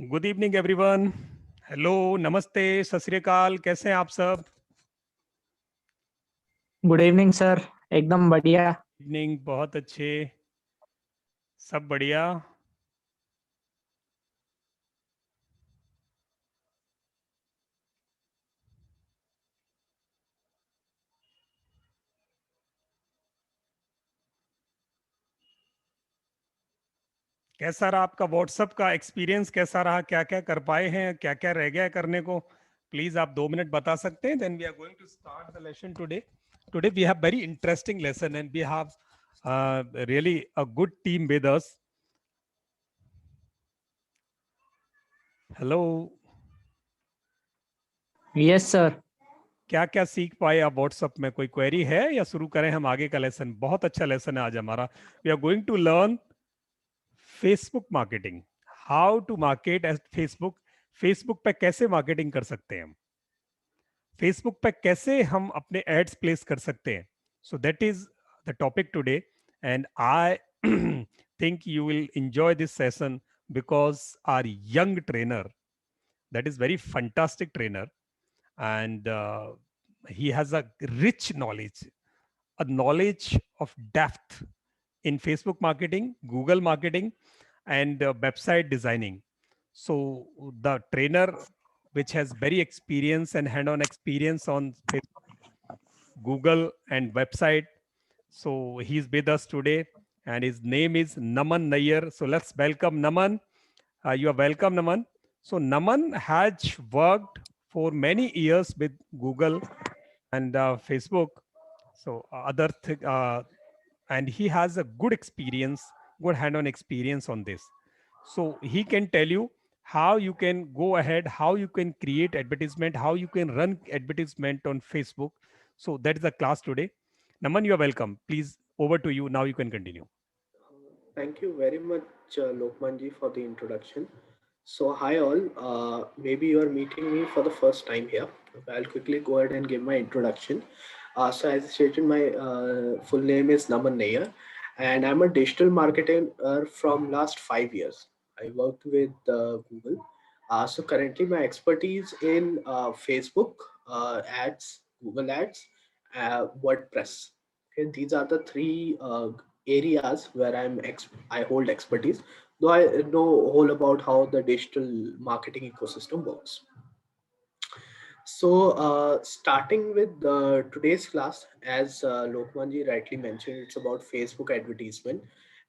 Good evening everyone. Hello, नमस्ते, सत श्री अकाल। कैसे हैं आप सब? Good evening sir. एकदम बढ़िया। इवनिंग, बहुत अच्छे, सब बढ़िया। कैसा रहा आपका व्हाट्सएप का एक्सपीरियंस? कैसा रहा? क्या क्या कर पाए हैं, क्या क्या रह गया है करने को? प्लीज आप 2 मिनट बता सकते हैं? Then we are going to start the lesson today. Today we have very interesting lesson and we have really a good team with us. Hello. Yes sir. क्या क्या सीख पाए आप व्हाट्सएप में? कोई क्वेरी है या शुरू करें हम आगे का लेसन? बहुत अच्छा लेसन है आज हमारा। We are going to learn Facebook marketing, how to market at Facebook. Facebook पे कैसे मार्केटिंग कर सकते हैं हम, फेसबुक पे कैसे हम अपने एड्स प्लेस कर सकते हैं। सो that is the topic today and I think you will enjoy this session because our young trainer, that is very fantastic trainer, and he has a rich knowledge, a knowledge of depth in Facebook marketing, Google marketing, and website designing. So the trainer, which has very experience and hand-on experience on Google and website, so he's with us today, and his name is Naman Nayyar. So let's welcome Naman. You are welcome, Naman. So Naman has worked for many years with Google and Facebook. So and he has a good experience, good hand-on experience on this. So he can tell you how you can go ahead, how you can create advertisement, how you can run advertisement on Facebook. So that is the class today. Naman, you are welcome. Please, over to you. Now you can continue. Thank you very much, Lokmanji, for the introduction. So, hi all. Maybe you are meeting me for the first time here. I'll quickly go ahead and give my introduction. So, as I stated, my full name is Naman Nair, and I'm a digital marketer from last 5 years. I worked with Google. So, currently, my expertise in Facebook ads, Google ads, WordPress. Okay, these are the three areas where I hold expertise, though I know all about how the digital marketing ecosystem works. So starting with today's class, as Lokmanji rightly mentioned, it's about Facebook advertisement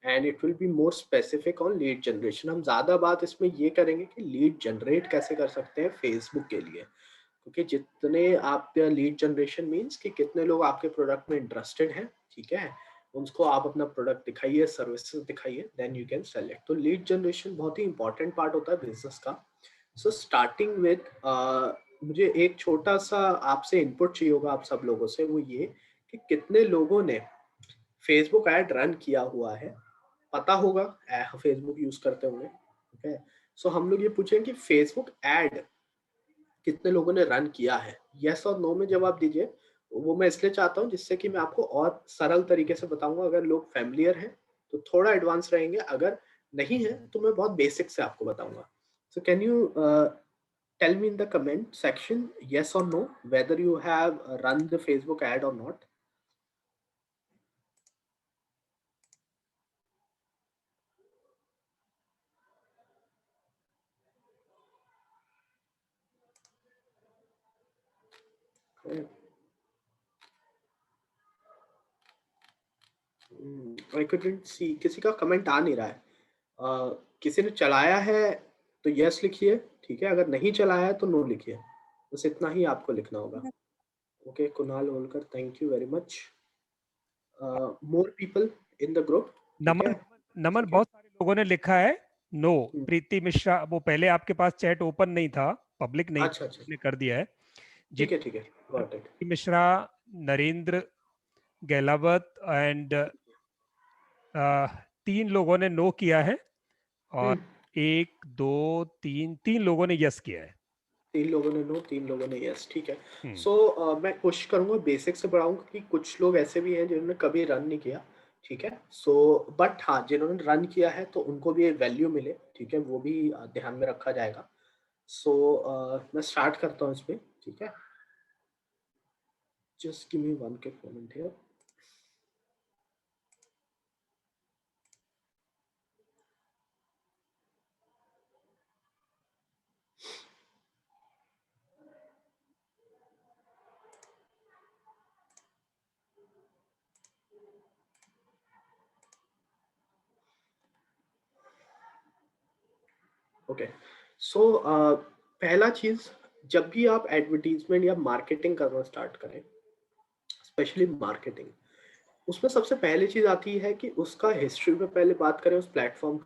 and it will be more specific on lead generation. हम ज़्यादा बात इसमें ये करेंगे कि lead generate कैसे कर सकते हैं Facebook के लिए, क्योंकि जितने आप लीड जनरेशन मीन्स कि कितने लोग आपके प्रोडक्ट में इंटरेस्टेड हैं, ठीक है, उनको आप अपना प्रोडक्ट दिखाइए, सर्विसेज दिखाइए, then you can sell it. तो लीड जनरेशन बहुत ही इंपॉर्टेंट पार्ट होता है बिजनेस का। सो स्टार्टिंग विद मुझे एक छोटा सा आपसे इनपुट चाहिए होगा आप सब लोगों से, वो ये कि कितने लोगों ने फेसबुक ऐड रन किया हुआ है। पता होगा फेसबुक यूज करते होंगे, ठीक है। सो हम लोग ये पूछेंगे कि फेसबुक ऐड कितने लोगों ने रन किया है। यस और नो में जवाब दीजिए। वो मैं इसलिए चाहता हूँ जिससे कि मैं आपको और सरल तरीके से बताऊंगा। अगर लोग फैमिलियर हैं तो थोड़ा एडवांस रहेंगे, अगर नहीं है तो मैं बहुत बेसिक से आपको बताऊंगा। So can you tell me in the comment section yes or no whether you have run the Facebook ad or not? I couldn't see, किसी का कमेंट आ नहीं रहा है। किसी ने चलाया है तो यस लिखिए, ठीक है, अगर नहीं चलाया है तो नो लिखिए। बस इतना ही आपको लिखना होगा। Okay, Kunal Holkar, thank you very much. More people in the group, ठीक नमन, है। नमन, ठीक है। बहुत सारे लोगों ने लिखा है नो। प्रीति मिश्रा, वो पहले आपके पास चैट ओपन नहीं था, पब्लिक नहीं अच्छा अच्छा, ने कर दिया है। ठीक है ठीक है, got it. Preeti Mishra, Narendra Gahlawat and 3 लोगों ने नो किया है और 1 2 3 लोगों ने यस किया है। 3 लोगों ने नो, 3 लोगों ने यस, ठीक है। हम्म। सो मैं कोशिश करूंगा बेसिक से पढ़ाऊं, क्योंकि कुछ लोग ऐसे भी हैं जिन्होंने कभी रन नहीं किया। ठीक है। सो बट हाँ, जिन्होंने रन किया है तो उनको भी वैल्यू मिले, ठीक है, वो भी ध्यान में रखा जाएगा। सो मैं स्टार्ट करता हूँ इसमें, ठीक है। Just give me one quick moment here. Okay. So पहला चीज, जब भी आप एडवर्टीजमेंट या मार्केटिंग करना स्टार्ट करें, स्पेशली मार्केटिंग, उसमें सबसे पहली चीज आती है कि उसका हिस्ट्री में पहले बात करें, उस प्लेटफॉर्म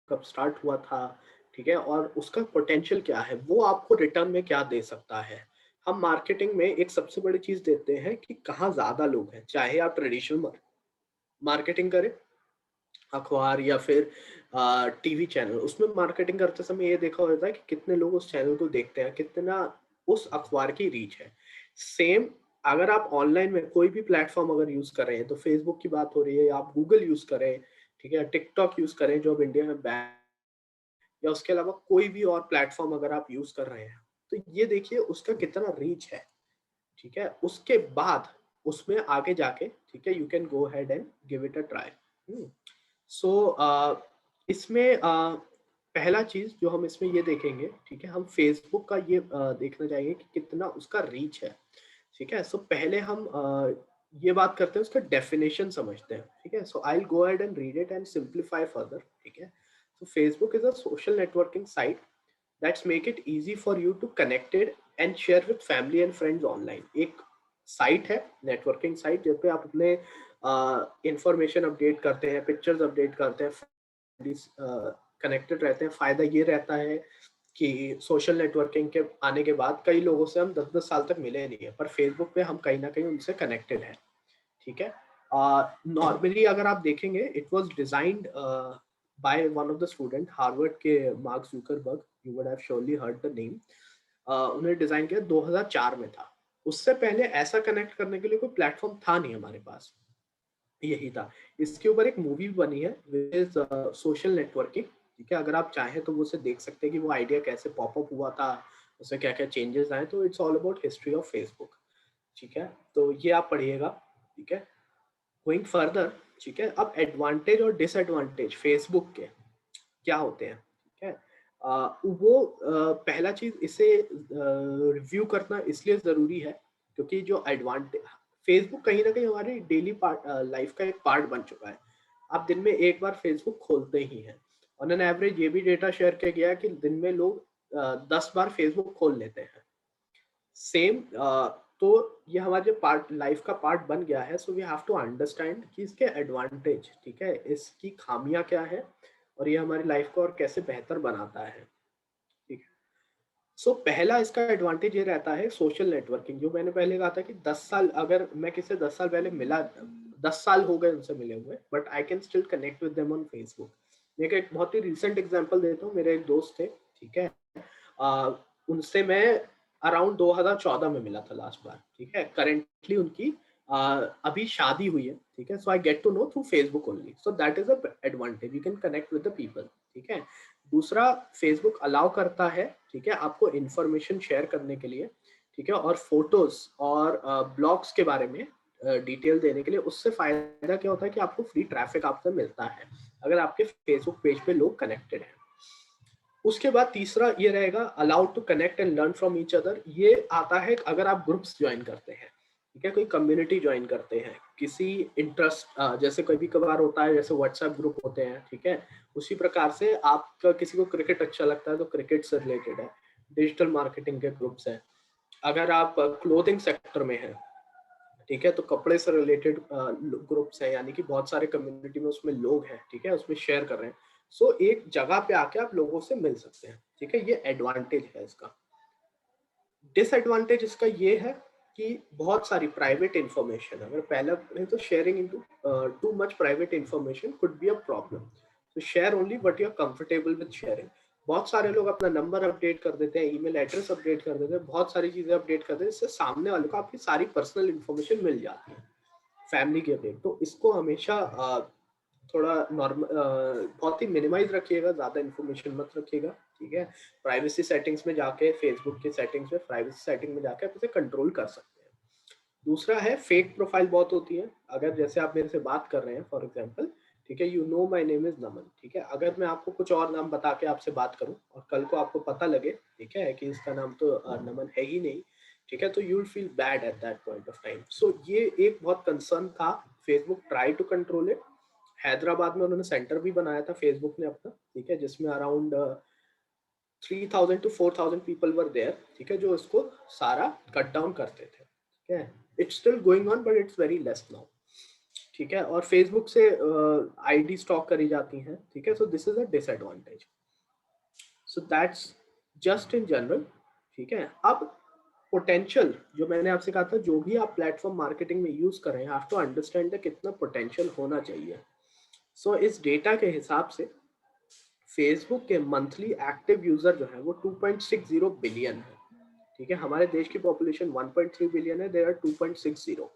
कब स्टार्ट हुआ था, ठीक है, और उसका पोटेंशियल क्या है, वो आपको रिटर्न में क्या दे सकता है। हम मार्केटिंग में एक सबसे बड़ी चीज देते हैं कि कहाँ ज्यादा लोग हैं, चाहे आप ट्रेडिशनल मार्केटिंग करें, अखबार या फिर टीवी चैनल, उसमें मार्केटिंग करते समय ये देखा होता है कि कितने लोग उस चैनल को देखते हैं, कितना उस अखबार की रीच है। सेम अगर आप ऑनलाइन में कोई भी प्लेटफॉर्म अगर यूज कर रहे हैं, तो फेसबुक की बात हो रही है, या आप गूगल यूज करें, ठीक है, टिकटॉक यूज करें जो अब इंडिया में बैन, या उसके अलावा कोई भी और प्लेटफॉर्म अगर आप यूज कर रहे हैं, तो ये देखिए उसका कितना रीच है, ठीक है। उसके बाद उसमें आगे जाके, ठीक है, you can go head and give it a try. So इसमें पहला चीज जो हम इसमें ये देखेंगे, ठीक है, हम फेसबुक का ये देखना चाहेंगे कि कितना उसका रीच है, ठीक है। सो पहले हम ये बात करते हैं, उसका डेफिनेशन समझते हैं, ठीक है। So I will go ahead and read it and simplify further, ठीक है। So Facebook is a social networking site that's make it easy for you to connected and share with family and friends online. एक site है, networking site, जिस पे आप अपने information update करते हैं, पिक्चर्स अपडेट करते हैं, कनेक्टेड रहते हैं। फायदा ये रहता है कि सोशल नेटवर्किंग के आने के बाद कई लोगों से हम 10-10 साल तक मिले नहीं है, पर फेसबुक पे हम कहीं ना कहीं उनसे कनेक्टेड हैं, ठीक है। नॉर्मली अगर आप देखेंगे, it was designed by one of the student Harvard के, Mark Zuckerberg, you would have surely heard the name. उन्हें डिजाइन किया 2004 में था। उससे पहले ऐसा कनेक्ट करने के लिए कोई प्लेटफॉर्म था नहीं हमारे पास, यही था। इसके ऊपर एक मूवी भी बनी है विच इज सोशल नेटवर्किंग, ठीक है। अगर आप चाहें तो वो उसे देख सकते हैं कि वो आइडिया कैसे पॉपअप हुआ था, उससे क्या क्या चेंजेस आए। तो it's all about history of Facebook, ठीक है। तो ये आप पढ़िएगा, ठीक है। गोइंग फर्दर, ठीक है, अब एडवांटेज और डिसएडवांटेज फेसबुक के क्या होते हैं, ठीक है। पहला चीज, इसे रिव्यू करना इसलिए जरूरी है क्योंकि जो एडवांटेज, फेसबुक कहीं ना कहीं हमारी डेली पार्ट, लाइफ का एक पार्ट बन चुका है। आप दिन में एक बार फेसबुक खोलते ही हैं। ऑन एन एवरेज ये भी डेटा शेयर किया गया है कि दिन में लोग 10 बार फेसबुक खोल लेते हैं। सेम तो ये हमारे पार्ट, लाइफ का पार्ट बन गया है। So we have to understand कि इसके एडवांटेज, ठीक है, इसकी खामियां क्या है, और ये हमारी लाइफ को और कैसे बेहतर बनाता है, ठीक है। सो पहला इसका एडवांटेज ये रहता है सोशल नेटवर्किंग। जो मैंने पहले कहा था कि 10 साल, अगर मैं किसी 10 साल पहले मिला, 10 साल हो गए उनसे मिले हुए, but I can still connect with them on Facebook. मैं एक बहुत ही रिसेंट एग्जांपल देता हूँ। मेरे एक दोस्त थे, ठीक है, उनसे मैं अराउंड 2014 में मिला था लास्ट बार, ठीक है। करेंटली उनकी अभी शादी हुई है, ठीक है। So I get to know through Facebook only. So that is a advantage, you can connect with the people, ठीक है। दूसरा, फेसबुक अलाउ करता है, ठीक है, आपको इंफॉर्मेशन शेयर करने के लिए, ठीक है, और फोटोज और ब्लॉग्स के बारे में डिटेल देने के लिए। उससे फायदा क्या होता है कि आपको फ्री ट्रैफिक आपसे मिलता है अगर आपके फेसबुक पेज पे लोग कनेक्टेड हैं। उसके बाद तीसरा ये रहेगा, allowed to connect and learn from each other. ये आता है अगर आप ग्रुप्स ज्वाइन करते हैं, ठीक है, कोई कम्युनिटी ज्वाइन करते हैं, किसी इंटरेस्ट, जैसे कभी कभार होता है, जैसे व्हाट्सएप ग्रुप होते हैं, ठीक है। उसी प्रकार से आपका किसी को क्रिकेट अच्छा लगता है तो क्रिकेट से रिलेटेड है, डिजिटल मार्केटिंग के ग्रुप्स हैं। अगर आप क्लोथिंग सेक्टर में हैं, ठीक है, तो कपड़े से रिलेटेड ग्रुप्स हैं, यानी कि बहुत सारे कम्युनिटी में उसमें लोग हैं, ठीक है, उसमें शेयर कर रहे हैं। सो एक जगह पे आके आप लोगों से मिल सकते हैं, ठीक है। ये एडवांटेज है इसका। डिसएडवांटेज इसका ये है कि बहुत सारी प्राइवेट इंफॉर्मेशन, अगर पहला तो sharing into too much private information could be a problem. तो share only what you are comfortable with sharing. बहुत सारे लोग अपना नंबर अपडेट कर देते हैं, ईमेल एड्रेस अपडेट कर देते हैं, बहुत सारी चीजें अपडेट कर देते हैं, इससे सामने वाले को आपकी सारी पर्सनल इंफॉर्मेशन मिल जाती है, फैमिली की अपडेट, तो इसको हमेशा थोड़ा नॉर्मल बहुत ही मिनिमाइज रखिएगा, ज्यादा इन्फॉर्मेशन मत रखिएगा, ठीक है। प्राइवेसी सेटिंग्स में जाके, फेसबुक के सेटिंग्स में प्राइवेसी सेटिंग में जाके आप इसे कंट्रोल कर सकते हैं। दूसरा है फेक प्रोफाइल बहुत होती है। अगर जैसे आप मेरे से बात कर रहे हैं फॉर एग्जांपल, ठीक है, you know my name is Naman, ठीक है, अगर मैं आपको कुछ और नाम बता के आपसे बात करूं और कल को आपको पता लगे, ठीक है, कि इसका नाम तो नमन है ही नहीं, ठीक है, तो you will feel bad at that point of time. So ये एक बहुत कंसर्न था, Facebook try to control it. Hyderabad में उन्होंने सेंटर भी बनाया था फेसबुक ने अपना, ठीक है, जिसमें around 3000 to 4000 people were there, ठीक है, जो इसको सारा कट डाउन करते थे, ठीक है। It's still going on but it's very less now, ठीक है। और फेसबुक से आईडी स्टॉक करी जाती हैं, ठीक है, सो this is a disadvantage. So that's just in general, ठीक है। अब पोटेंशियल, जो मैंने आपसे कहा था, जो भी आप प्लेटफॉर्म मार्केटिंग में यूज कर रहे हैं, हैव टू अंडरस्टैंड कितना पोटेंशियल होना चाहिए। सो इस डेटा के हिसाब से फेसबुक के मंथली एक्टिव यूजर जो है वो 2.60 बिलियन है, ठीक है। हमारे देश की पॉपुलेशन 1.3 बिलियन है, there are 2.60।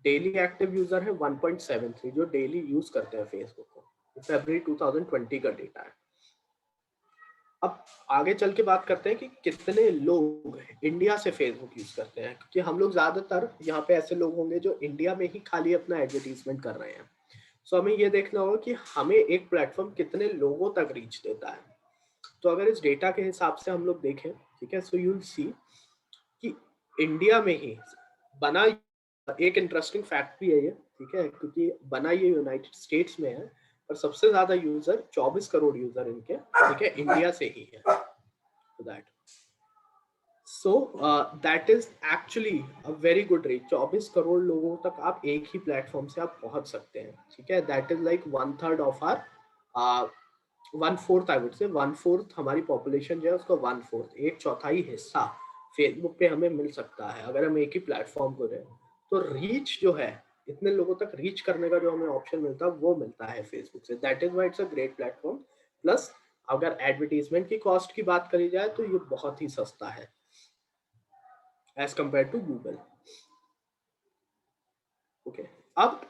Daily active user है 1.73 जो डेली यूज करते हैं फेसबुक को। फरवरी 2020 का डेटा है। अब आगे चल के बात करते हैं कि कितने लोग इंडिया से फेसबुक यूज करते हैं, क्योंकि हम लोग ज्यादातर यहाँ पे ऐसे लोग होंगे जो इंडिया में ही खाली अपना एडवर्टीजमेंट कर रहे हैं। सो हमें ये देखना होगा कि हमें एक प्लेटफॉर्म कितने लोगों तक रीच देता है। तो अगर इस डेटा के हिसाब से हम लोग देखें, ठीक है, सो यू विल सी कि इंडिया में ही बना, एक इंटरेस्टिंग फैक्ट भी है ये, ठीक है, क्योंकि बना ये यूनाइटेड स्टेट्स में है, और सबसे ज्यादा यूजर 24 करोड़ यूजर इनके, ठीक है, इंडिया से ही है। That so that is actually a very good reach. 24 crore लोगों तक आप एक ही प्लेटफॉर्म से आप पहुंच सकते हैं, ठीक है। That is like 1/3 of or 1/4, I would say 1/4 हमारी पॉपुलेशन जो है उसका 1/4, एक चौथाई हिस्सा फेसबुक पे हमें मिल सकता है अगर हम एक ही प्लेटफॉर्म को दें। तो रीच जो है, इतने लोगों तक रीच करने का जो हमें ऑप्शन मिलता है वो मिलता है फेसबुक से। That is why it's a great platform. Plus अगर एडवर्टीजमेंट की कॉस्ट की बात करी जाए तो ये बहुत ही सस्ता है as compare to Google. Okay, अब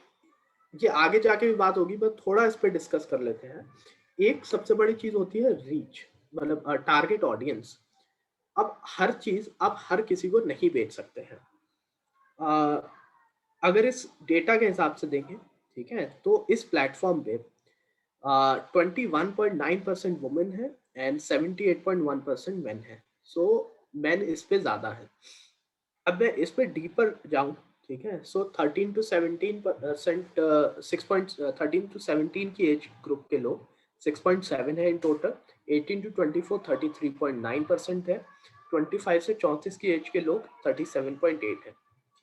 ये आगे जाके भी बात होगी, बट थोड़ा इस पे डिस्कस कर लेते हैं। एक सबसे बड़ी चीज होती है रीच, मतलब टारगेट ऑडियंस। अब हर चीज आप हर किसी को नहीं बेच सकते हैं। अगर इस डेटा के हिसाब से देखें, ठीक है, तो इस प्लेटफॉर्म पे 21.9% वुमेन है एंड 78.1% मेन है। सो मेन इस पे ज्यादा है। अब मैं इस पे डीपर जाऊं, ठीक है, सो 13 to 17%, 13 to 17 की एज ग्रुप के लोग 6.7 है इन टोटल। 18 to 24 33.9% है। 25 से 34 की एज के लोग 37.8 है,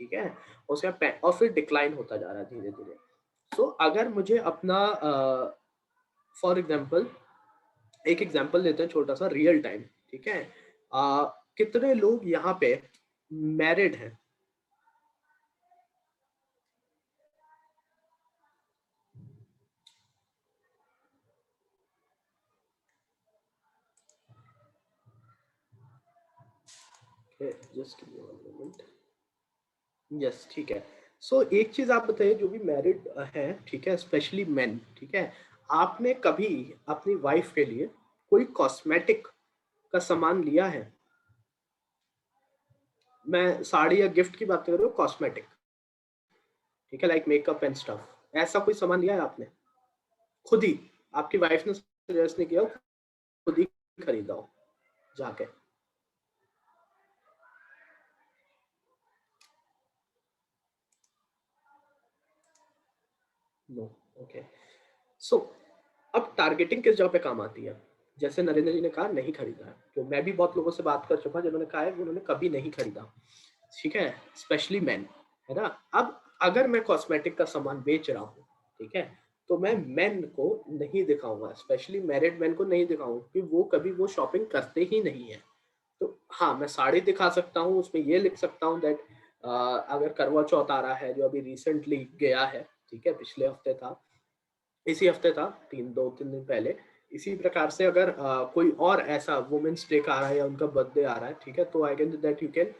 ठीक है। और फिर डिक्लाइन होता जा रहा है धीरे धीरे। सो अगर मुझे अपना फॉर एग्जाम्पल एक एग्जाम्पल लेते हैं छोटा सा रियल टाइम, ठीक है, कितने लोग यहाँ पे मैरिड हैं? जस्ट मोमेंट, यस, ठीक है। सो एक चीज आप बताइए, जो भी मैरिड है, ठीक है, स्पेशली मेन, ठीक है, आपने कभी अपनी वाइफ के लिए कोई कॉस्मेटिक का सामान लिया है? मैं साड़ी या गिफ्ट की बात कर रहा हूँ, कॉस्मेटिक, ठीक है, लाइक मेकअप एंड स्टफ। ऐसा कोई सामान लिया है आपने खुद ही? आपकी वाइफ ने सजेस्ट नहीं किया, खुद ही खरीदा हो जाके? No, okay. सो अब टारगेटिंग किस जगह पे काम आती है? जैसे नरेंद्र जी ने कहा नहीं खरीदा है, तो मैं भी बहुत लोगों से बात कर चुका जिन्होंने कहा है उन्होंने कभी नहीं खरीदा, ठीक है, स्पेशली मैन, है ना। अब अगर मैं कॉस्मेटिक का सामान बेच रहा हूँ, ठीक है, तो मैं मेन को नहीं दिखाऊंगा, स्पेशली मैरिड मैन को नहीं दिखाऊंगा, क्योंकि वो कभी वो शॉपिंग करते ही नहीं है। तो हाँ, मैं साड़ी दिखा सकता हूँ, उसमें ये लिख सकता हूँ दैट अगर करवा चौथ आ रहा है जो अभी रिसेंटली गया है, ठीक है, पिछले हफ्ते था, इसी हफ्ते था, 2-3 दिन पहले। इसी प्रकार से अगर कोई और ऐसा वुमेन्स डे का आ रहा है या उनका बर्थडे आ रहा है, ठीक है, तो I can that you can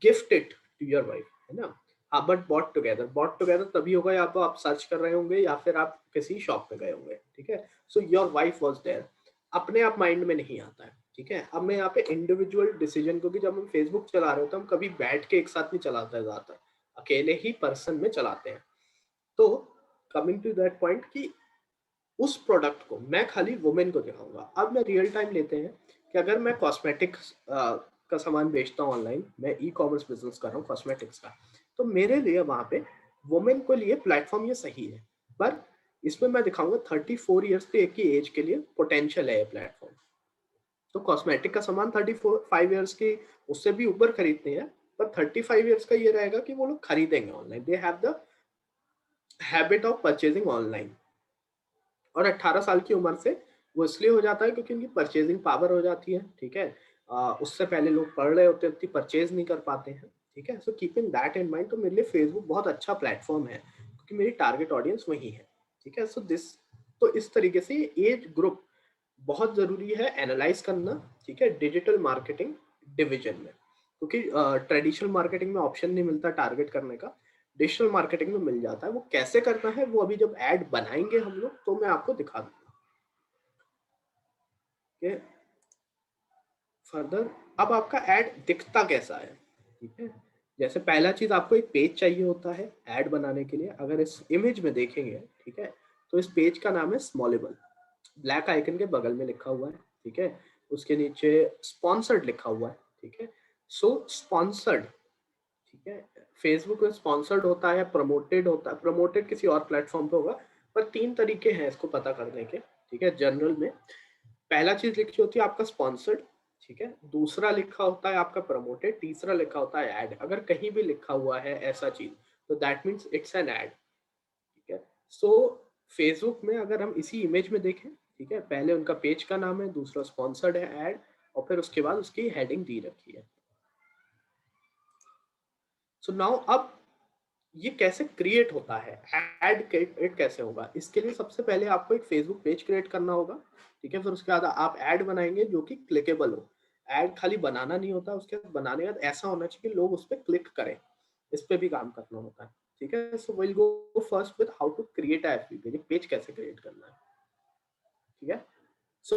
gift it to your wife, है ना। हाँ, बट बॉट टुगेदर तभी होगा या तो आप सर्च कर रहे होंगे या फिर आप किसी शॉप पे गए होंगे, ठीक है। So your wife was there, अपने आप माइंड में नहीं आता है, ठीक है। अब मैं यहाँ पे इंडिविजुअल डिसीजन, क्योंकि जब हम फेसबुक चला रहे होते हैं हम कभी बैठ के एक साथ नहीं चलाते हैं, ज्यादातर अकेले ही पर्सन में चलाते हैं। तो कमिंग टू दैट पॉइंट कि उस प्रोडक्ट को मैं खाली वुमेन को दिखाऊंगा। अब मैं रियल टाइम लेते हैं कि अगर मैं कॉस्मेटिक्स का सामान बेचता हूँ ऑनलाइन, मैं ई कॉमर्स बिजनेस कर रहा हूँ कॉस्मेटिक्स का, तो मेरे लिए वहां पे वुमेन को लिए प्लेटफॉर्म ये सही है, पर इसमें मैं दिखाऊंगा 34 ईयर्स की एज के लिए पोटेंशियल है ये प्लेटफॉर्म। तो कॉस्मेटिक का सामान 35 ईयर्स की उससे भी ऊपर खरीदते हैं, पर 35 ईयर्स का ये रहेगा कि वो लोग खरीदेंगे online, they have the habit of purchasing online. और 18 साल की उम्र से वो इसलिए हो जाता है क्योंकि उनकी परचेजिंग पावर हो जाती है, ठीक है। उससे पहले लोग पढ़ रहे होते हैं, परचेज नहीं कर पाते हैं, ठीक है। So keeping that in mind, तो मेरे लिए फेसबुक बहुत अच्छा प्लेटफॉर्म है क्योंकि मेरी टारगेट ऑडियंस वही है, ठीक है। सो दिस, तो इस तरीके से एज ग्रुप बहुत जरूरी है एनालाइज करना, ठीक है, डिजिटल मार्केटिंग डिवीजन में, क्योंकि ट्रेडिशनल मार्केटिंग में ऑप्शन नहीं मिलता टारगेट करने का, डिजिटल मार्केटिंग में मिल जाता है। वो कैसे करना है वो अभी जब ऐड बनाएंगे हम लोग तो मैं आपको दिखा दूंगा, ठीक। फर्दर, अब आपका ऐड दिखता कैसा है, ठीक है। जैसे पहला चीज आपको एक पेज चाहिए होता है ऐड बनाने के लिए। अगर इस इमेज में देखेंगे, ठीक है, तो इस पेज का नाम है स्मॉलेबल, ब्लैक आइकन के बगल में लिखा हुआ है, ठीक है। उसके नीचे स्पॉन्सर्ड लिखा हुआ है, ठीक है। सो स्पॉन्सर्ड, ठीक है, फेसबुक में स्पॉन्सर्ड होता है, प्रमोटेड होता है। प्रमोटेड किसी और प्लेटफॉर्म पे होगा, पर 3 तरीके हैं इसको पता करने के, ठीक है। जनरल में पहला चीज लिखी होती है आपका स्पॉन्सर्ड, ठीक है। दूसरा लिखा होता है आपका प्रमोटेड, तीसरा लिखा होता है ऐड। अगर कहीं भी लिखा हुआ है ऐसा चीज तो that means it's an add, ठीक है। सो फेसबुक में अगर हम इसी इमेज में देखें, ठीक है, पहले उनका पेज का नाम है, दूसरा स्पॉन्सर्ड है ऐड, और फिर उसके बाद उसकी हेडिंग दी रखी है। सो नाउ अब ये कैसे क्रिएट होता है, ऐड क्रिएट कैसे होगा, इसके लिए सबसे पहले आपको एक फेसबुक पेज क्रिएट करना होगा, ठीक है। फिर उसके बाद आप ऐड बनाएंगे जो कि क्लिकेबल हो। ऐड खाली बनाना नहीं होता, उसके बाद बनाने के बाद ऐसा होना चाहिए कि लोग उस पर क्लिक करें, इस पे भी काम करना होता है, ठीक है। So will go first with how to create a FB page, page कैसे क्रिएट करना है, ठीक है। सो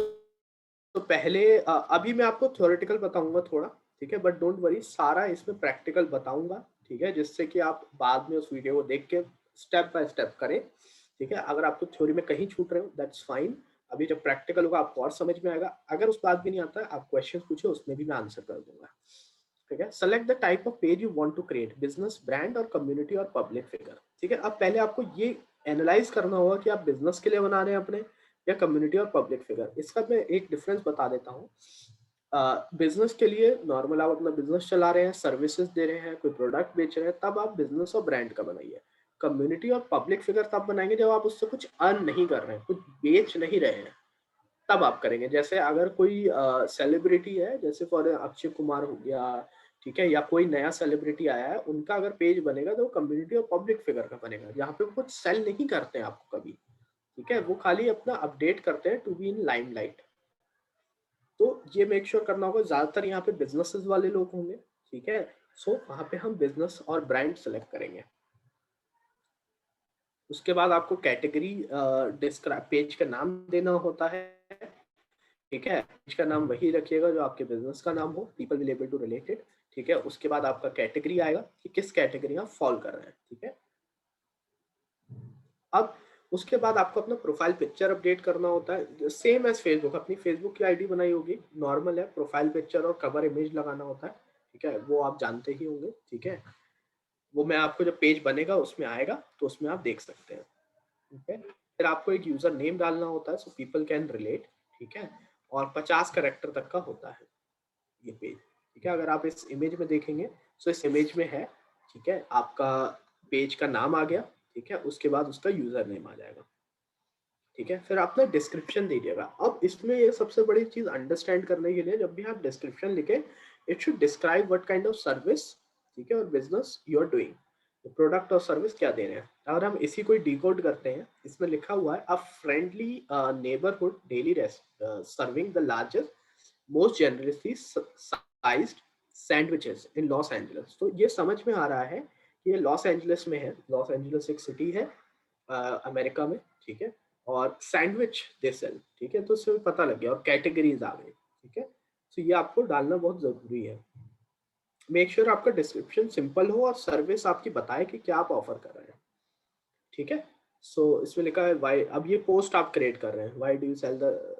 तो पहले अभी मैं आपको थ्योरेटिकल बताऊंगा थोड़ा, ठीक है, बट डोंट वरी, सारा इसमें प्रैक्टिकल बताऊंगा, ठीक है, जिससे कि आप बाद में उस वीडियो को देख के स्टेप बाय स्टेप करें, ठीक है। अगर आपको थ्योरी में कहीं छूट रहे हो दैट्स फाइन, अभी जब प्रैक्टिकल होगा आपको और समझ में आएगा। अगर उस बात भी नहीं आता है आप क्वेश्चन पूछे, उसमें भी मैं आंसर कर दूंगा, ठीक है। Select the type of page you want to create, business, brand और कम्युनिटी और पब्लिक फिगर, ठीक है। अब पहले आपको ये एनालाइज करना होगा कि आप बिजनेस के लिए बना रहे हैं अपने या कम्युनिटी और पब्लिक फिगर। इसका मैं एक डिफरेंस बता देता हूँ। बिजनेस के लिए नॉर्मल आप अपना बिजनेस चला रहे हैं, सर्विसेज दे रहे हैं, कोई प्रोडक्ट बेच रहे हैं, तब आप बिजनेस और ब्रांड का बनाइए। कम्युनिटी और पब्लिक फिगर तब बनाएंगे जब आप उससे कुछ अर्न नहीं कर रहे हैं, कुछ बेच नहीं रहे हैं, तब आप करेंगे। जैसे अगर कोई सेलिब्रिटी है, जैसे फॉर अक्षय कुमार हो गया, ठीक है, या कोई नया सेलिब्रिटी आया है, उनका अगर पेज बनेगा तो वो कम्युनिटी और पब्लिक फिगर का बनेगा, जहाँ पे वो कुछ सेल नहीं करते हैं आपको कभी, ठीक है। वो खाली अपना अपडेट करते हैं टू बी इन लाइमलाइट। तो ये मेक श्योर करना होगा, ज्यादातर यहाँ पे बिजनेसेस वाले लोग होंगे, ठीक है। सो वहां पे हम बिजनेस और ब्रांड सेलेक्ट करेंगे। उसके बाद आपको कैटेगरी डिस्क्राइब, पेज का नाम देना होता है, ठीक है। पेज का नाम वही रखिएगा जो आपके बिजनेस का नाम हो, people will able to relate it, ठीक है। उसके बाद आपका कैटेगरी आएगा कि किस कैटेगरी आप फॉल कर रहे हैं, ठीक है। अब उसके बाद आपको अपना प्रोफाइल पिक्चर अपडेट करना होता है, सेम एज फेसबुक। अपनी फेसबुक की आईडी बनाई होगी, नॉर्मल है, प्रोफाइल पिक्चर और कवर इमेज लगाना होता है, ठीक है, वो आप जानते ही होंगे, ठीक है। वो मैं आपको जब पेज बनेगा उसमें आएगा तो उसमें आप देख सकते हैं, ठीक है। फिर आपको एक यूजर नेम डालना होता है सो पीपल कैन रिलेट, ठीक है। और 50 कैरेक्टर तक का होता है ये पेज, ठीक है। अगर आप इस इमेज में देखेंगे तो इस इमेज में है, ठीक है, आपका पेज का नाम आ गया, ठीक है, उसके बाद उसका यूजर नेम आ जाएगा, ठीक है। फिर आप ना डिस्क्रिप्शन दीजिएगा। अब इसमें ये सबसे बड़ी चीज अंडरस्टैंड करने के लिए, जब भी आप डिस्क्रिप्शन लिखे, it should describe what kind of service, ठीक है, और business you are doing, product और सर्विस क्या दे रहे हैं। अगर हम इसी को डिकोड करते हैं, इसमें लिखा हुआ है a friendly neighbourhood daily serving the largest most generously sized sandwiches in Los Angeles. तो ये समझ में आ रहा है ये लॉस एंजलिस में है। लॉस एंजलिस एक सिटी है अमेरिका में, ठीक है। और सैंडविच दे सेल, ठीक है, तो उससे पता लग गया। और कैटेगरीज आ गई, ठीक है। तो ये आपको डालना बहुत जरूरी है। मेक श्योर आपका डिस्क्रिप्शन सिंपल हो और सर्विस आपकी बताए कि क्या आप ऑफर कर रहे हैं, ठीक है। सो इसमें लिखा है वाई, अब ये पोस्ट आप क्रिएट कर रहे हैं, why do you sell the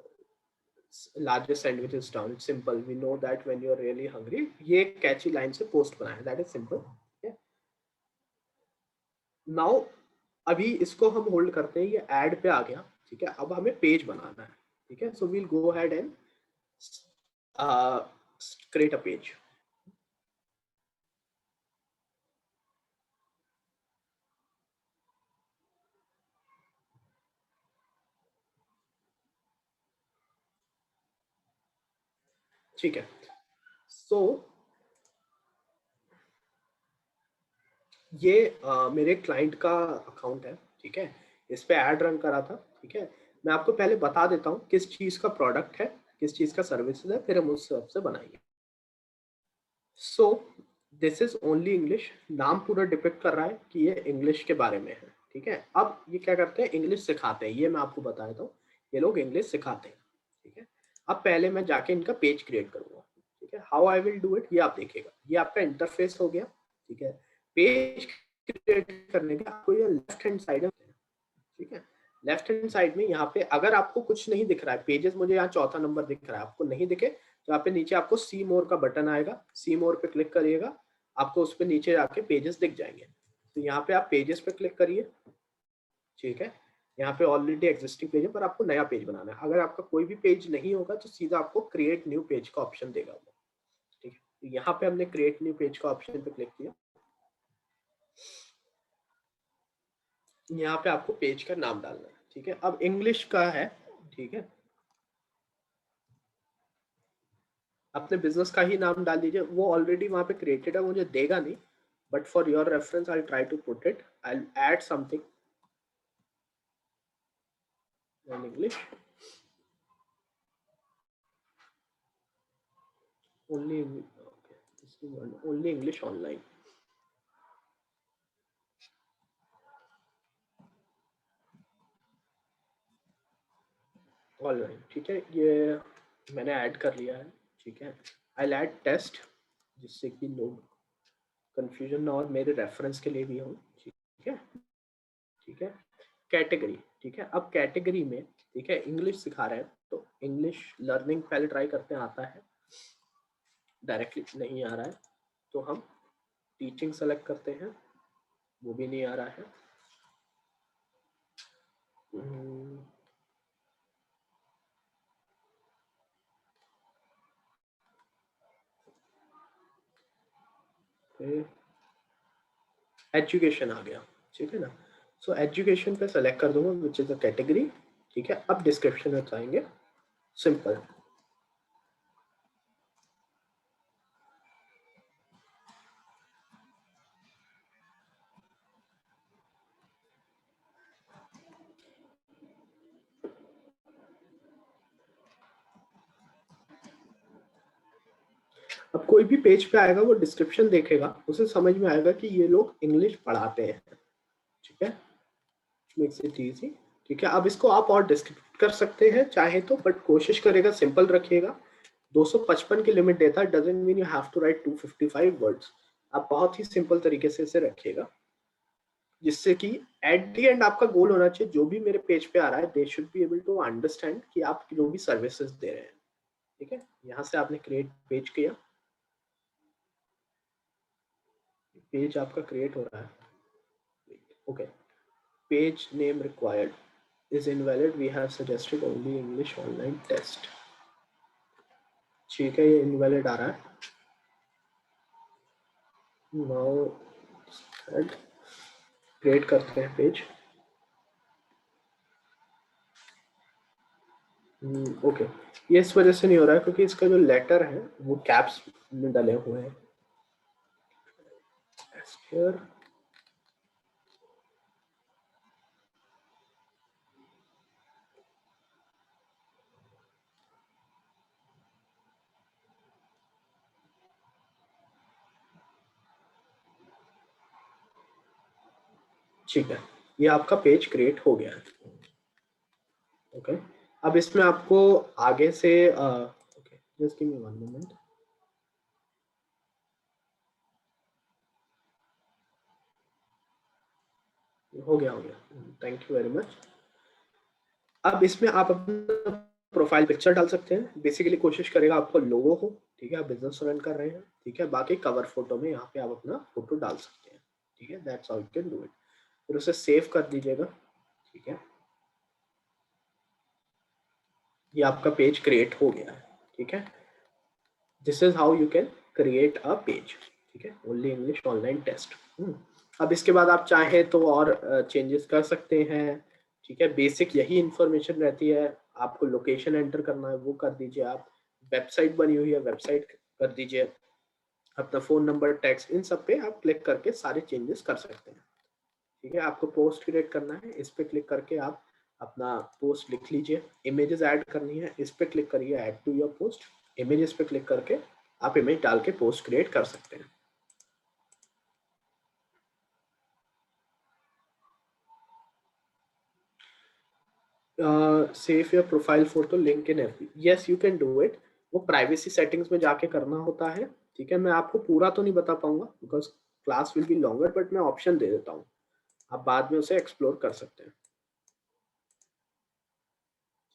largest sandwiches town, it's simple, we know that when you're really hungry, ये कैची लाइन से पोस्ट बनाया है, दैट इज सिंपल। नाउ अभी इसको हम होल्ड करते हैं, ये ऐड पे आ गया, ठीक है। अब हमें पेज बनाना है, ठीक है। So we'll go ahead and create a page. ठीक है। सो ये मेरे क्लाइंट का अकाउंट है, ठीक है। इस पे ऐड रन करा था, ठीक है। मैं आपको पहले बता देता हूँ किस चीज का प्रोडक्ट है, किस चीज का सर्विसेज है, फिर हम उस हिसाब से बनाएंगे। सो दिस इज ओनली इंग्लिश। नाम पूरा डिपिक्ट कर रहा है कि ये इंग्लिश के बारे में है, ठीक है। अब ये क्या करते हैं, इंग्लिश सिखाते हैं, ये मैं आपको बता देता हूँ। ये लोग इंग्लिश सिखाते हैं, ठीक है। अब पहले मैं जाके इनका पेज क्रिएट करूंगा, ठीक है। How I will do it, ये आप देखिएगा। ये आपका इंटरफेस हो गया, ठीक है। पेज क्रिएट करने का आपको ये लेफ्ट हैंड साइड है, ठीक है। लेफ्ट हैंड साइड में यहाँ पे अगर आपको कुछ नहीं दिख रहा है, पेजेस मुझे यहाँ चौथा नंबर दिख रहा है, आपको नहीं दिखे तो यहाँ पे नीचे आपको सी मोर का बटन आएगा, सी मोर पे क्लिक करिएगा, आपको उस पर नीचे जाके पेजेस दिख जाएंगे। तो यहाँ पे आप पेजेस पे क्लिक करिए, ठीक है। यहाँ पे ऑलरेडी एग्जिस्टिंग पेज है, पर आपको नया पेज बनाना है। अगर आपका कोई भी पेज नहीं होगा तो सीधा आपको क्रिएट न्यू पेज का ऑप्शन देगा, ठीक है। तो यहाँ पे हमने क्रिएट न्यू पेज का ऑप्शन पे क्लिक किया। यहाँ पे आपको पेज का नाम डालना है, ठीक है। अब इंग्लिश का है, ठीक है। अपने बिजनेस का ही नाम डाल दीजिए, वो ऑलरेडी वहां पे क्रिएटेड है, मुझे देगा नहीं, but for your reference I try to put it, I add something in English, only only English online. Online, ठीक है। ये मैंने ऐड कर लिया है, ठीक है। आई ऐड टेस्ट, जिससे कि लोग कंफ्यूजन ना और मेरे रेफरेंस के लिए भी हो, ठीक है, ठीक है। कैटेगरी, ठीक है। अब कैटेगरी में, ठीक है, इंग्लिश सिखा रहे हैं तो इंग्लिश लर्निंग पहले ट्राई करते हैं, आता है। डायरेक्टली नहीं आ रहा है तो हम टीचिंग सेलेक्ट करते हैं, वो भी नहीं आ रहा है। एजुकेशन आ गया, ठीक है ना। सो एजुकेशन पे सेलेक्ट कर दूंगा विच इज अ कैटेगरी, ठीक है। अब डिस्क्रिप्शन में जाएंगे, सिंपल। अब कोई भी पेज पे आएगा, वो डिस्क्रिप्शन देखेगा, उसे समझ में आएगा कि ये लोग इंग्लिश पढ़ाते हैं, ठीक है। मेक्स इट इजी, ठीक है। अब इसको आप और डिस्क्रिप्ट कर सकते हैं चाहे तो, बट कोशिश करेगा सिंपल रखिएगा। 255 की लिमिट देता है, doesn't mean you have to write 255 words. आप बहुत ही सिंपल तरीके से इसे रखिएगा, जिससे कि एट द एंड आपका गोल होना चाहिए, जो भी मेरे पेज पे आ रहा है they should be able to understand कि आप जो भी सर्विसेज दे रहे हैं, ठीक है। यहाँ से आपने क्रिएट पेज किया, पेज आपका क्रिएट हो रहा है, okay. Page name required is invalid, we have suggested only English online test, ठीक है। ये invalid आ रहा है। now create करते हैं पेज, ओके। ये इस वजह से नहीं हो रहा है क्योंकि इसका जो लेटर है वो कैप्स में डले हुए हैं। Here, ठीक है, ये आपका पेज क्रिएट हो गया है। ओके, अब इसमें आपको आगे से ओके, जस्ट गिव मी 1 मोमेंट। हो गया, थैंक यू वेरी मच। अब इसमें आप अपना प्रोफाइल पिक्चर डाल सकते हैं। बेसिकली कोशिश करेगा आपको लोगो हो, ठीक है, आप बिजनेस रन कर रहे हैं, ठीक है। बाकी कवर फोटो में यहाँ पे आप अपना फोटो डाल सकते हैं, ठीक है। That's how you can do it. फिर उसे सेव कर दीजिएगा, ठीक है। ये आपका पेज क्रिएट हो गया है, ठीक है। This is how you can create a page, ठीक है। Only English online test. अब इसके बाद आप चाहें तो और चेंजेस कर सकते हैं, ठीक है। बेसिक यही इंफॉर्मेशन रहती है। आपको लोकेशन एंटर करना है वो कर दीजिए आप, वेबसाइट बनी हुई है वेबसाइट कर दीजिए, अपना फोन नंबर, टैक्स, इन सब पे आप क्लिक करके सारे चेंजेस कर सकते हैं, ठीक है। आपको पोस्ट क्रिएट करना है, इस पे क्लिक करके आप अपना पोस्ट लिख लीजिए। इमेजेस ऐड करनी है, इस पे क्लिक करिए add to your post. Images पे क्लिक करके आप इमेज डाल के पोस्ट क्रिएट कर सकते हैं। Save your profile photo link in FB, yes you can do it. वो प्राइवेसी सेटिंग्स में जाके करना होता है, ठीक है। मैं आपको पूरा तो नहीं बता पाऊंगा because class will be longer, but मैं ऑप्शन दे देता हूँ, आप बाद में उसे एक्सप्लोर कर सकते हैं,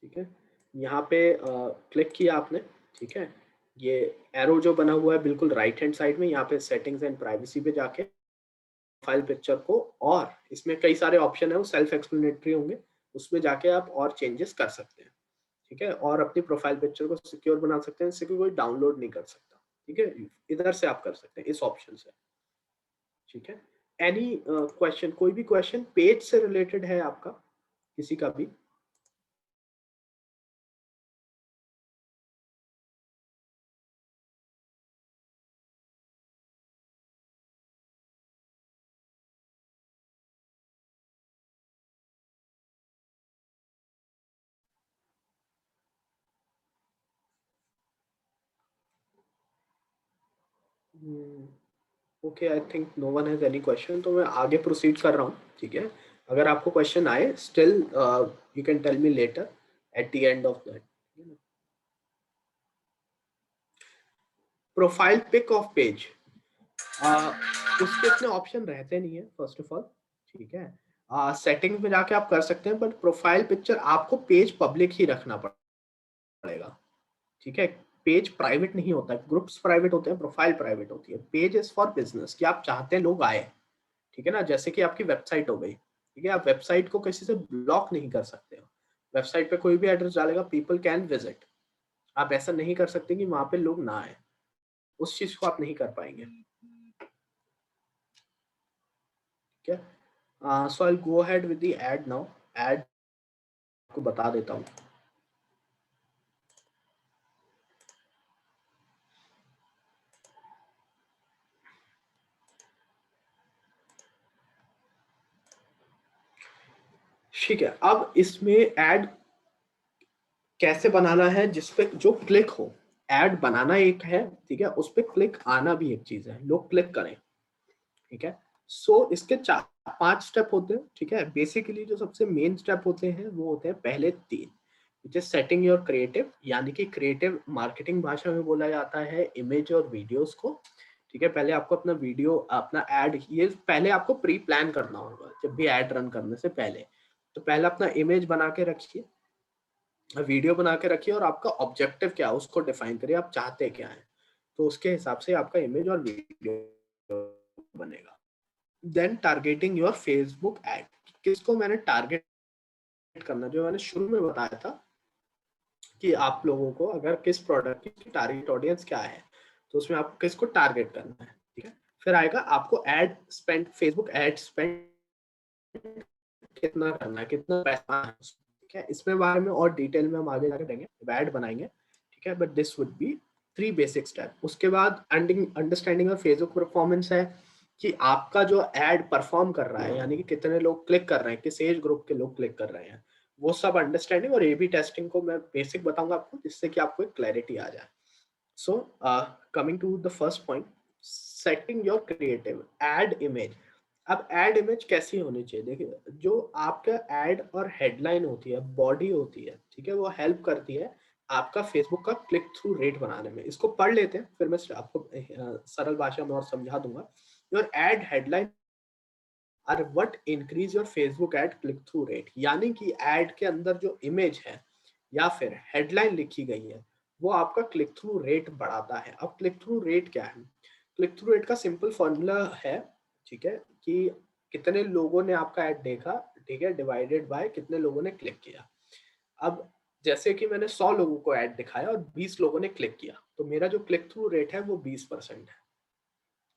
ठीक है। यहाँ पे क्लिक किया आपने, ठीक है। ये एरो जो बना हुआ है बिल्कुल राइट हैंड साइड में, यहाँ पे सेटिंग्स एंड प्राइवेसी पे जाके फाइल पिक्चर को, और इसमें कई सारे ऑप्शन है वो सेल्फ एक्सप्लेनेटरी होंगे, उसमें जाके आप और चेंजेस कर सकते हैं, ठीक है। और अपनी प्रोफाइल पिक्चर को सिक्योर बना सकते हैं, इससे कोई डाउनलोड नहीं कर सकता, ठीक है। इधर से आप कर सकते हैं इस ऑप्शन से, ठीक है। एनी क्वेश्चन, कोई भी क्वेश्चन पेज से रिलेटेड है आपका, किसी का भी? Okay, I think no one has any question, तो मैं आगे प्रोसीड कर रहा हूँ, ठीक है। अगर आपको क्वेश्चन आए still you can tell me later at the end of that. Profile pic of page, उसके इतने ऑप्शन रहते नहीं है फर्स्ट ऑफ ऑल, ठीक है। सेटिंग्स में जाके आप कर सकते हैं, बट प्रोफाइल पिक्चर आपको पेज पब्लिक ही रखना पड़ेगा, ठीक है। पेज प्राइवेट नहीं होता है, ग्रुप्स प्राइवेट होते हैं, प्रोफाइल प्राइवेट होती है। पेज इज फॉर बिजनेस, कि आप चाहते हैं लोग आए, ठीक है ना। जैसे कि आपकी वेबसाइट हो गई, ठीक है। आप वेबसाइट को किसी से ब्लॉक नहीं कर सकते हो, वेबसाइट पे कोई भी एड्रेस डालेगा पीपल कैन विजिट। आप ऐसा नहीं कर सकते कि वहां पे लोग ना आए, उस चीज को आप नहीं कर पाएंगे, ठीक है। So I will go ahead with the ad now. Ad को बता देता हूँ, ठीक है। अब इसमें ऐड कैसे बनाना है, जिसपे जो क्लिक हो। ऐड बनाना एक है, ठीक है, उस पर क्लिक आना भी एक चीज है, लोग क्लिक करें, ठीक है। सो इसके 4-5 स्टेप होते हैं, ठीक है। बेसिकली जो सबसे मेन स्टेप होते हैं वो होते हैं पहले 3, which is setting your creative, यानी कि क्रिएटिव मार्केटिंग भाषा में बोला जाता है इमेज और वीडियोस को, ठीक है। पहले आपको अपना वीडियो, अपना ऐड, ये पहले आपको प्री प्लान करना होगा जब भी ऐड रन करने से पहले। तो पहले अपना इमेज बना के रखिए, वीडियो बना के रखिए, और आपका ऑब्जेक्टिव क्या है उसको डिफाइन करिए, आप चाहते क्या है, तो उसके हिसाब से आपका इमेज और वीडियो बनेगा। Then targeting your Facebook ad, किसको मैंने टारगेट करना, जो मैंने शुरू में बताया था कि आप लोगों को अगर किस प्रोडक्ट की टारगेट ऑडियंस क्या है, तो उसमें आपको किसको टारगेट करना है, ठीक है। फिर आएगा आपको ad spend, Facebook ad spend कितना करना है, कितना पैसा है, ठीक है। इसमें बारे में और डिटेल में हम आगे जाकर देंगे, ऐड बनाएंगे, ठीक है। But this would be 3 basic step. उसके बाद अंडरस्टैंडिंग ऑफ फेसबुक परफॉर्मेंस है, कि आपका जो एड परफॉर्म कर रहा है, यानी कि कितने लोग क्लिक कर रहे हैं, किस एज ग्रुप के लोग क्लिक कर रहे हैं, वो सब अंडरस्टैंडिंग। और A/B टेस्टिंग को मैं बेसिक बताऊंगा आपको, जिससे कि आपको एक क्लैरिटी आ जाए। So coming to the first point, setting your creative ad image. अब एड इमेज कैसी होनी चाहिए? देखिए, जो आपका एड और हेडलाइन होती है, बॉडी होती है, ठीक है, वो हेल्प करती है आपका फेसबुक का क्लिक थ्रू रेट बनाने में। इसको पढ़ लेते हैं, फिर मैं आपको सरल भाषा में और समझा दूंगा। Your ad headline are what increase your Facebook ad click through rate, यानी कि एड के अंदर जो इमेज है या फिर हेडलाइन लिखी गई है वो आपका क्लिक थ्रू रेट बढ़ाता है। अब क्लिक थ्रू रेट क्या है? क्लिक थ्रू रेट का सिंपल फॉर्मूला है, ठीक है, कि कितने लोगों ने आपका ऐड देखा, ठीक है, डिवाइडेड बाय कितने लोगों ने क्लिक किया। अब जैसे कि मैंने 100 लोगों को ऐड दिखाया और 20 लोगों ने क्लिक किया, तो मेरा जो क्लिक थ्रू रेट है वो 20% है।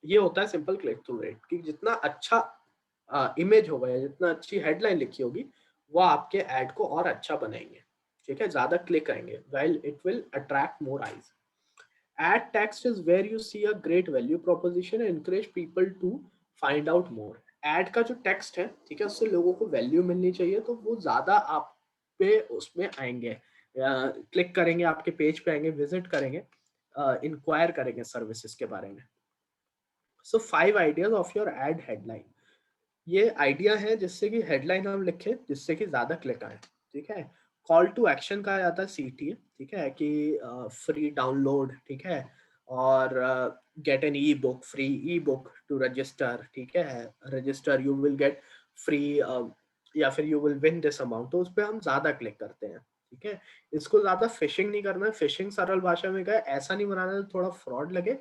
ये होता है सिंपल क्लिक थ्रू रेट, कि जितना अच्छा इमेज होगा या जितना अच्छी हेडलाइन लिखी होगी वो आपके ऐड को और अच्छा बनाएंगे, ठीक है, ज्यादा क्लिक आएंगे, while it will attract more eyes. Ad text is where you see a great value proposition and encourage people to find out more. Ad का जो टेक्स्ट है, ठीक है, उससे लोगों को वैल्यू मिलनी चाहिए, तो वो ज्यादा आप पे उसमें आएंगे, क्लिक करेंगे, आपके पेज पे आएंगे, विजिट करेंगे, इंक्वायर करेंगे सर्विसेज के बारे में। सो 5 ideas of your ad headline. ये आइडिया है जिससे कि हेडलाइन हम लिखें जिससे कि ज्यादा क्लिक आए, ठीक है। कॉल टू एक्शन कहा जाता है CTA, ठीक है, कि फ्री डाउनलोड, ठीक है, और get an e book, free e book to register, ठीक है, register you will get free, या फिर you will win this amount, तो उस पर हम ज्यादा क्लिक करते हैं, ठीक है। इसको ज्यादा फिशिंग नहीं करना है, फिशिंग सरल भाषा में क्या है, ऐसा नहीं बनाना है थोड़ा फ्रॉड लगे।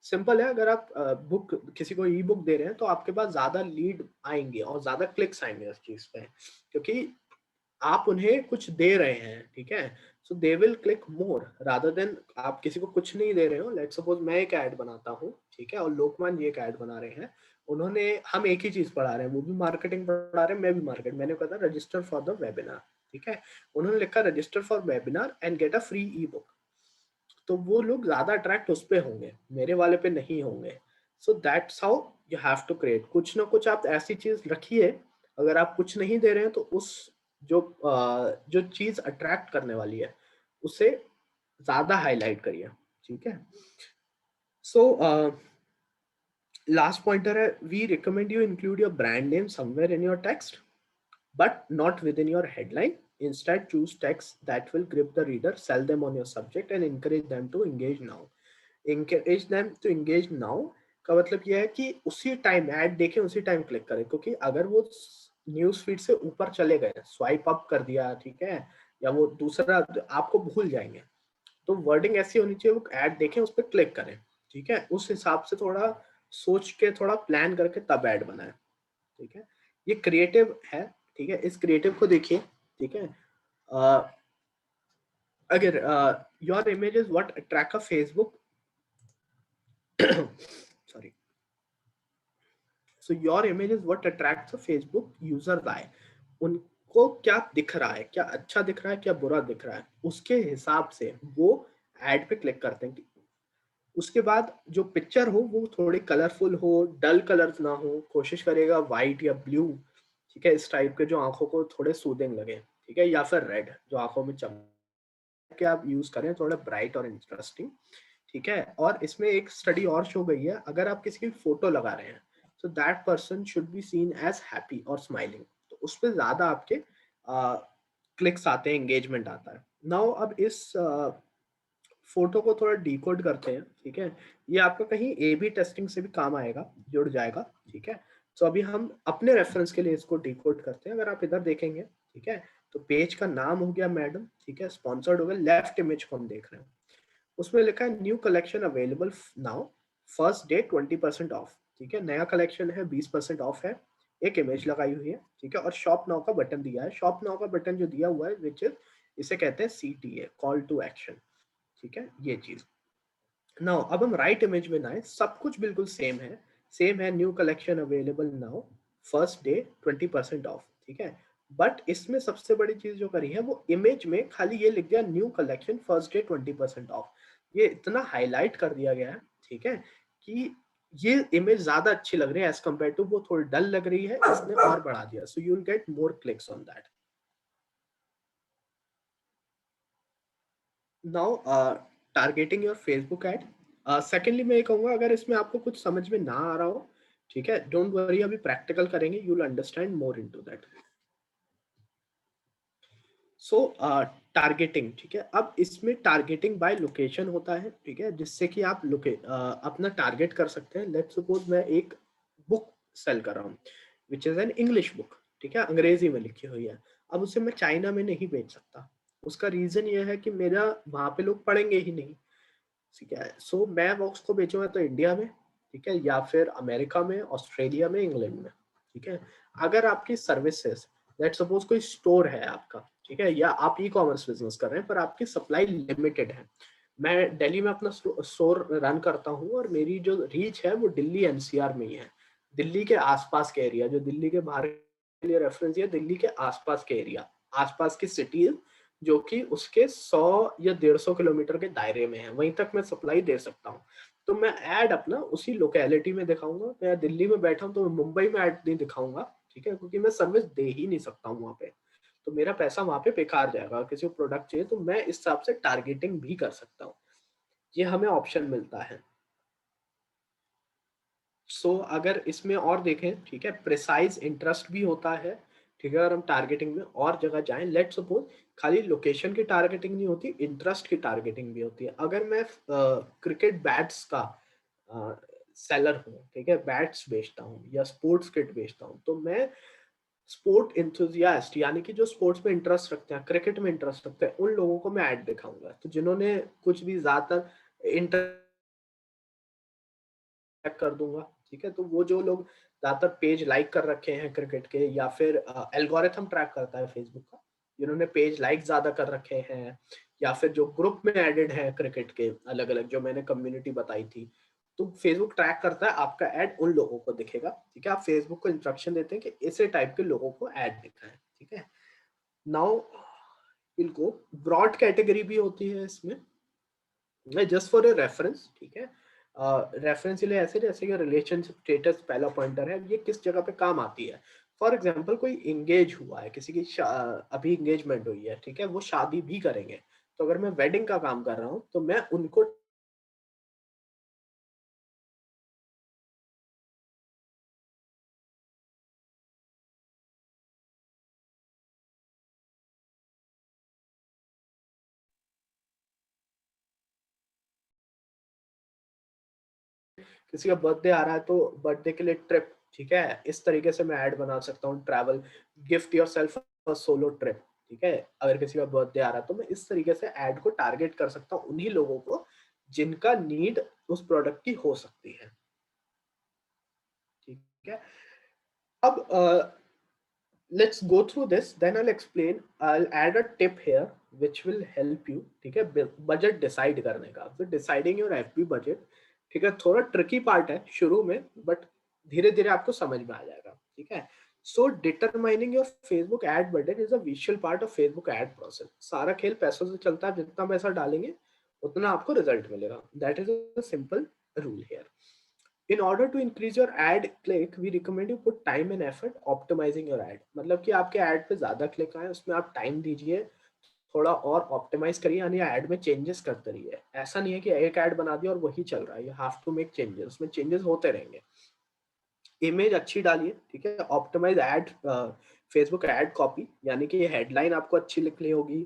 सिंपल है, अगर आप बुक किसी को ई बुक दे रहे हैं तो आपके पास ज्यादा लीड आएंगे और ज्यादा क्लिक्स आएंगे उस चीज पे, क्योंकि आप उन्हें कुछ दे रहे हैं, ठीक है। So they will click more rather than आप किसी को कुछ नहीं दे रहे हो। लेट्स सपोज मैं एक ऐड बनाता हूँ, ठीक है, और लोकमान जी एक ऐड बना रहे हैं, उन्होंने, हम एक ही चीज पढ़ा रहे हैं, वो भी मार्केटिंग पढ़ा रहे हैं, मैं भी मार्केट, मैंने कहा था रजिस्टर फॉर द वेबिनार, ठीक है, उन्होंने लिखा register for webinar and get a free e book, तो वो लोग ज्यादा अट्रैक्ट उस पे होंगे, मेरे वाले पे नहीं होंगे। So that's how you have to create, कुछ ना कुछ आप ऐसी चीज रखिए, अगर आप कुछ नहीं दे रहे हैं तो उस जो चीज अट्रैक्ट करने वाली है उसे ज्यादा हाईलाइट करिए, ठीक है। सो लास्ट पॉइंटर है, we recommend you include your brand name somewhere in your text but not within your headline. Instead, choose text that will grip the reader, sell them on your subject, and encourage them to engage now. Encourage them to engage now का मतलब यह है कि उसी time add देखें, उसी time click करें, क्योंकि अगर वो न्यूज फीड से ऊपर चले गए, स्वाइप अप कर दिया, ठीक है, या वो दूसरा, आपको भूल जाएंगे। तो वर्डिंग ऐसी होनी चाहिए, वो ऐड देखें, उस पर क्लिक करें, ठीक है, उस हिसाब से थोड़ा सोच के, थोड़ा प्लान करके तब ऐड बनाए, ठीक है। ये क्रिएटिव है, ठीक है, इस क्रिएटिव को देखिए, ठीक है। अगर your image is what attract a Facebook sorry, so your image is what attracts a Facebook user by, उनको क्या दिख रहा है, क्या अच्छा दिख रहा है, क्या बुरा दिख रहा है, उसके हिसाब से वो एड पे क्लिक करते हैं। उसके बाद जो पिक्चर हो वो थोड़ी कलरफुल हो, डल कलर्स ना हो, कोशिश करेगा वाइट या ब्लू, ठीक है, इस टाइप के जो आंखों को थोड़े सूदिंग लगे, ठीक है, या फिर रेड जो आंखों में चमके आप यूज करें, थोड़ा ब्राइट और इंटरेस्टिंग, ठीक है। और इसमें एक स्टडी और शो गई है, अगर आप किसी की फोटो लगा रहे हैं तो that person should be seen as happy और स्माइलिंग, तो उस पर ज्यादा आपके क्लिक्स आते हैं, एंगेजमेंट आता है। नाउ अब इस फोटो को थोड़ा डिकोड करते हैं, ठीक है, ये आपका कहीं ए बी टेस्टिंग से भी काम आएगा, जुड़ जाएगा, ठीक है। तो अभी हम अपने रेफरेंस के लिए इसको डिकोड करते हैं। अगर आप इधर देखेंगे, ठीक है, तो पेज का नाम हो गया मैडम, ठीक है, स्पॉन्सर्ड हो गया, लेफ्ट इमेज को हम देख रहे हैं, उसमें लिखा है new collection available now, first day 20% of, ठीक है, नया कलेक्शन है, 20% ऑफ है, एक इमेज लगाई हुई है, ठीक है, और शॉप नाउ का बटन दिया है। शॉप नाउ का बटन जो दिया हुआ है विच इज, इसे कहते हैं CTA, कॉल टू एक्शन, ठीक है, ये चीज। नाउ अब हम राइट इमेज में ना, सब कुछ बिल्कुल सेम है, सेम है, new collection available now, first day 20% of, ठीक है। बट इसमें सबसे बड़ी चीज जो करी है वो इमेज में खाली ये लिख दिया new collection first day 20% of, ये इतना हाईलाइट कर दिया गया है, ठीक है, कि ये इमेज ज्यादा अच्छी लग रही है एज कम्पेयर टू वो थोड़ी डल लग रही है, इसने और बढ़ा दिया, so you will get more clicks on that. Now targeting your Facebook add, secondly मैं ये कहूंगा, अगर इसमें आपको कुछ समझ में ना आ रहा हो ठीक है, डोंट वरी, अभी प्रैक्टिकल करेंगे, you will understand more into that. So targeting, ठीक है, अब इसमें टारगेटिंग बाय लोकेशन होता है, ठीक है, जिससे कि आप अपना टारगेट कर सकते हैं। लेट्स सपोज मैं एक बुक सेल कर रहा हूँ which is an English book, ठीक है, अंग्रेजी में लिखी हुई है। अब उसे मैं चाइना में नहीं बेच सकता, उसका रीजन ये है कि मेरा वहां पे लोग पढ़ेंगे ही नहीं, ठीक है। सो मैं उसको बेचूंगा तो इंडिया में, ठीक है, या फिर अमेरिका में, ऑस्ट्रेलिया में, इंग्लैंड में, ठीक है। अगर आपकी सर्विसेज, लेट सपोज कोई स्टोर है आपका, ठीक है, या आप ई कॉमर्स बिजनेस कर रहे हैं पर आपकी सप्लाई लिमिटेड है। मैं दिल्ली में अपना स्टोर रन करता हूँ और मेरी जो रीच है वो दिल्ली एनसीआर में ही है, दिल्ली के आसपास के एरिया, जो दिल्ली के बाहर के लिए रेफरेंस है, दिल्ली के आसपास के एरिया, आसपास की सिटी जो कि उसके 100 या 150 किलोमीटर के दायरे में है, वहीं तक मैं सप्लाई दे सकता हूँ। तो मैं ऐड अपना उसी लोकेलिटी में दिखाऊंगा। मैं दिल्ली में बैठा हूँ तो मैं मुंबई में ऐड नहीं दिखाऊंगा, ठीक है, क्योंकि मैं सर्विस दे ही नहीं सकता हूँ वहाँ पे, तो मेरा पैसा वहाँ पे बेकार जाएगा। किसी को प्रोडक्ट चाहिए तो मैं इस हिसाब से टारगेटिंग भी कर सकता हूँ, ये हमें ऑप्शन मिलता है। सो अगर इसमें और देखें, ठीक है, प्रिसाइज इंटरेस्ट भी होता है, ठीक है। अगर हम टारगेटिंग में और जगह जाएं, लेट सपोज खाली लोकेशन की टारगेटिंग नहीं होती, इंटरेस्ट की टारगेटिंग भी होती है। अगर मैं क्रिकेट बैट्स का सेलर हूँ, ठीक है, बैट्स बेचता हूँ या स्पोर्ट्स किट बेचता हूँ, तो मैं स्पोर्ट इंथुजियास्ट, यानी कि जो स्पोर्ट्स में इंटरेस्ट रखते हैं, क्रिकेट में इंटरेस्ट रखते हैं, उन लोगों को मैं ऐड दिखाऊंगा। तो जिन्होंने कुछ भी ज्यादातर इंटर कर दूंगा, ठीक है, तो वो जो लोग ज्यादातर पेज लाइक कर रखे हैं क्रिकेट के, या फिर एल्गोरिथम ट्रैक करता है फेसबुक का, जिन्होंने पेज लाइक ज्यादा कर रखे हैं, या फिर जो ग्रुप में एडेड है क्रिकेट के अलग अलग, जो मैंने कम्युनिटी बताई थी, तो फेसबुक ट्रैक करता है आपका ऐड उन लोगों को दिखेगा, ठीक है। आप फेसबुक को इंस्ट्रक्शन देते हैं कि ऐसे टाइप के लोगों को ऐड दिखाएं, ठीक है। Now will go, broad category भी होती है इसमें, जस्ट फॉर ए रेफरेंस, ठीक है। रेफरेंस लिए ऐसे, जैसे कि रिलेशनशिप स्टेटस पहला पॉइंटर है, ये किस जगह पे काम आती है। फॉर एग्जांपल कोई इंगेज हुआ है, किसी की अभी इंगेजमेंट हुई है, ठीक है, वो शादी भी करेंगे, तो अगर मैं वेडिंग का काम कर रहा हूँ तो मैं उनको किसी का बर्थडे आ रहा है तो बर्थडे के लिए ट्रिप, ठीक है, इस तरीके से मैं ऐड बना सकता हूँ। Travel, gift your self a solo trip, ठीक है, अगर किसी का बर्थडे आ रहा है तो मैं इस तरीके से ऐड को टारगेट कर सकता हूँ उन्हीं लोगों को जिनका नीड उस प्रोडक्ट की हो सकती है, ठीक है। अब let's go through this, then I'll explain, I'll add a tip here which will help you, ठीक है, बजट डिसाइड करने का। तो डिसाइडिंग योर एफबी बजट, ठीक है, थोड़ा ट्रिकी पार्ट है शुरू में, बट धीरे धीरे आपको समझ में आ जाएगा, ठीक है। सो determining your Facebook ad budget is a visual part of Facebook ad process. सारा खेल पैसों से चलता है, जितना पैसा डालेंगे उतना आपको रिजल्ट मिलेगा, that is a simple rule here. In order to increase your ad click, we recommend you put time and effort optimizing your ad। मतलब कि आपके ad पे ज्यादा क्लिक आए, उसमें आप टाइम दीजिए, थोड़ा और ऑप्टिमाइज करिए, यानी ऐड में चेंजेस करते रहिए। ऐसा नहीं है कि एक ऐड बना दिया और वही चल रहा है, you have to make changes, उसमें चेंजेस होते रहेंगे। इमेज अच्छी डालिए, ठीक है, optimize ad, Facebook ad copy, यानी कि ये हेडलाइन आपको अच्छी लिखनी होगी,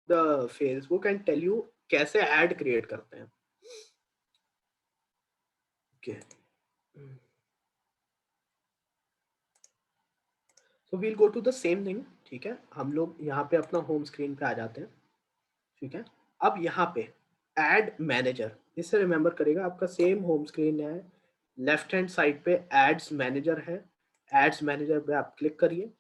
the Facebook and tell you कैसे ऐड क्रिएट करते हैं, okay. So we'll go to the same thing, ठीक है, हम लोग यहाँ पे अपना होम स्क्रीन पे आ जाते हैं, ठीक है। अब यहाँ पे एड मैनेजर, इससे रिमेंबर करेगा, आपका सेम होम स्क्रीन है, लेफ्ट हैंड साइड पे एड्स मैनेजर है, एड्स मैनेजर पे आप क्लिक करिए।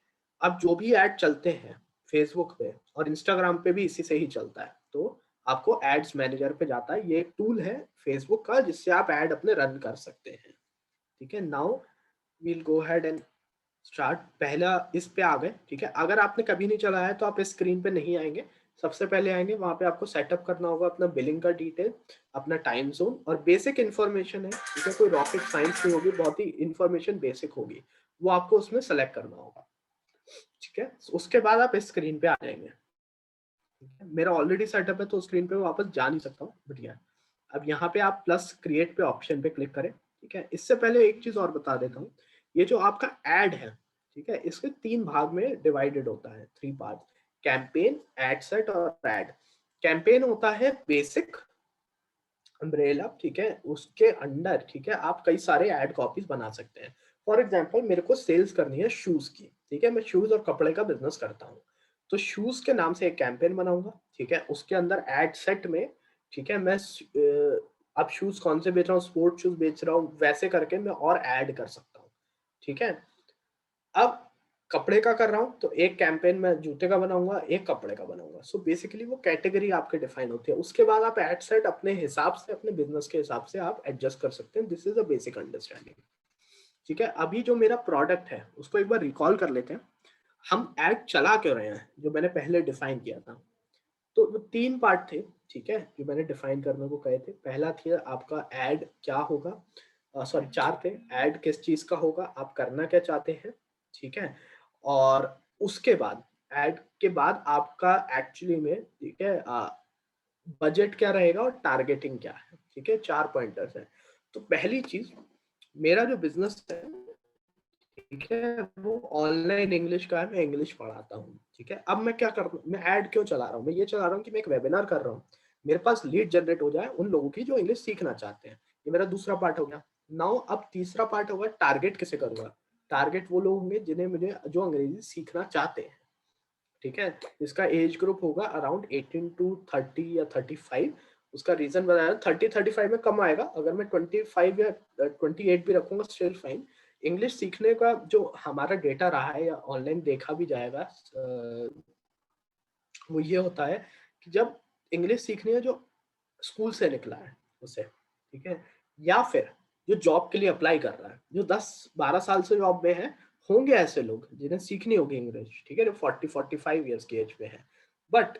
अब जो भी ऐड चलते हैं फेसबुक पे और इंस्टाग्राम पे भी इसी से ही चलता है, तो आपको एड्स मैनेजर पे जाता है। ये एक टूल है फेसबुक का जिससे आप एड अपने रन कर सकते हैं। ठीक है, now we'll go ahead and start. पहला इस पे आ गए। ठीक है, अगर आपने कभी नहीं चलाया है तो आप इस स्क्रीन पे नहीं आएंगे, सबसे पहले आएंगे वहां पे आपको सेटअप करना होगा अपना बिलिंग का डिटेल, अपना टाइम जोन और बेसिक इन्फॉर्मेशन है। ठीक है, कोई रॉकेट साइंस नहीं होगी, बहुत ही इन्फॉर्मेशन बेसिक होगी, वो आपको उसमें सेलेक्ट करना होगा। ठीक है, उसके बाद आप इस स्क्रीन पे आ जाएंगे। मेरा ऑलरेडी सेटअप है तो स्क्रीन पे वापस जा नहीं सकता हूँ, बढ़िया। अब यहाँ पे आप प्लस क्रिएट पे ऑप्शन पे क्लिक करें। ठीक है, इससे पहले एक चीज और बता देता हूँ, ये जो आपका एड है, ठीक है, इसके 3 भाग में डिवाइडेड होता है, 3 पार्ट, कैंपेन, एड सेट और एड। कैंपेन होता है बेसिक अम्ब्रेला, ठीक है, उसके अंडर, ठीक है, आप कई सारे एड कॉपीज बना सकते हैं। फॉर एग्जाम्पल मेरे को सेल्स करनी है शूज की, ठीक है, मैं शूज और कपड़े का बिजनेस करता हूँ, तो शूज के नाम से एक कैंपेन बनाऊंगा। ठीक है, उसके अंदर एड सेट में, ठीक है, मैं अब शूज कौन से बेच रहा हूँ, स्पोर्ट शूज बेच रहा हूँ, वैसे करके मैं और ऐड कर सकता हूँ। ठीक है, अब कपड़े का कर रहा हूँ तो एक कैंपेन में जूते का बनाऊंगा, एक कपड़े का बनाऊंगा। सो बेसिकली वो कैटेगरी आपके डिफाइन होती है। उसके बाद आप एड सेट अपने हिसाब से, अपने बिजनेस के हिसाब से आप एडजस्ट कर सकते हैं। This is a basic understanding. ठीक है, अभी जो मेरा प्रोडक्ट है उसको एक बार रिकॉल कर लेते हैं, हम एड चला क्यों रहे हैं, जो मैंने पहले डिफाइन किया था। तो वो 3 पार्ट थे, ठीक है, जो मैंने डिफाइन करने को कहे थे। पहला था आपका एड क्या होगा, सॉरी 4 थे, एड किस चीज का होगा, आप करना क्या चाहते हैं, ठीक है, और उसके बाद एड के बाद आपका एक्चुअली में, ठीक है, बजट क्या रहेगा और टारगेटिंग क्या है। ठीक है, 4 पॉइंटर्स हैं। तो पहली चीज, मेरा जो बिजनेस है, ठीक है, वो ऑनलाइन इंग्लिश का है, मैं इंग्लिश पढ़ाता हूँ। ठीक है, अब मैं क्या कर रहा हूँ, मैं ऐड क्यों चला रहा हूँ, मैं ये चला रहा हूँ कि मैं एक वेबिनार कर रहा हूँ, मेरे पास लीड जनरेट हो जाए उन लोगों की जो इंग्लिश सीखना चाहते हैं। ये मेरा दूसरा पार्ट हो गया। नाउ अब तीसरा पार्ट होगा टारगेट किसे करूंगा। टारगेट वो लोग होंगे जिन्हें मुझे, जो अंग्रेजी सीखना चाहते हैं। ठीक है, इसका एज ग्रुप होगा अराउंड 18 टू 30 या 35। उसका रीजन बताया, 30-35 में कम आएगा, अगर मैं 25 या 28 भी रखूंगा स्टिल फाइन। इंग्लिश सीखने का जो हमारा डेटा रहा है या ऑनलाइन देखा भी जाएगा, वो ये होता है कि जब इंग्लिश सीखनी है जो स्कूल से निकला है उसे, ठीक है, या फिर जो जॉब के लिए अप्लाई कर रहा है, जो 10-12 साल से जॉब में है, होंगे ऐसे लोग जिन्हें सीखनी होगी इंग्लिश, ठीक है, जो 40-45 ईयर्स की एज पे है। बट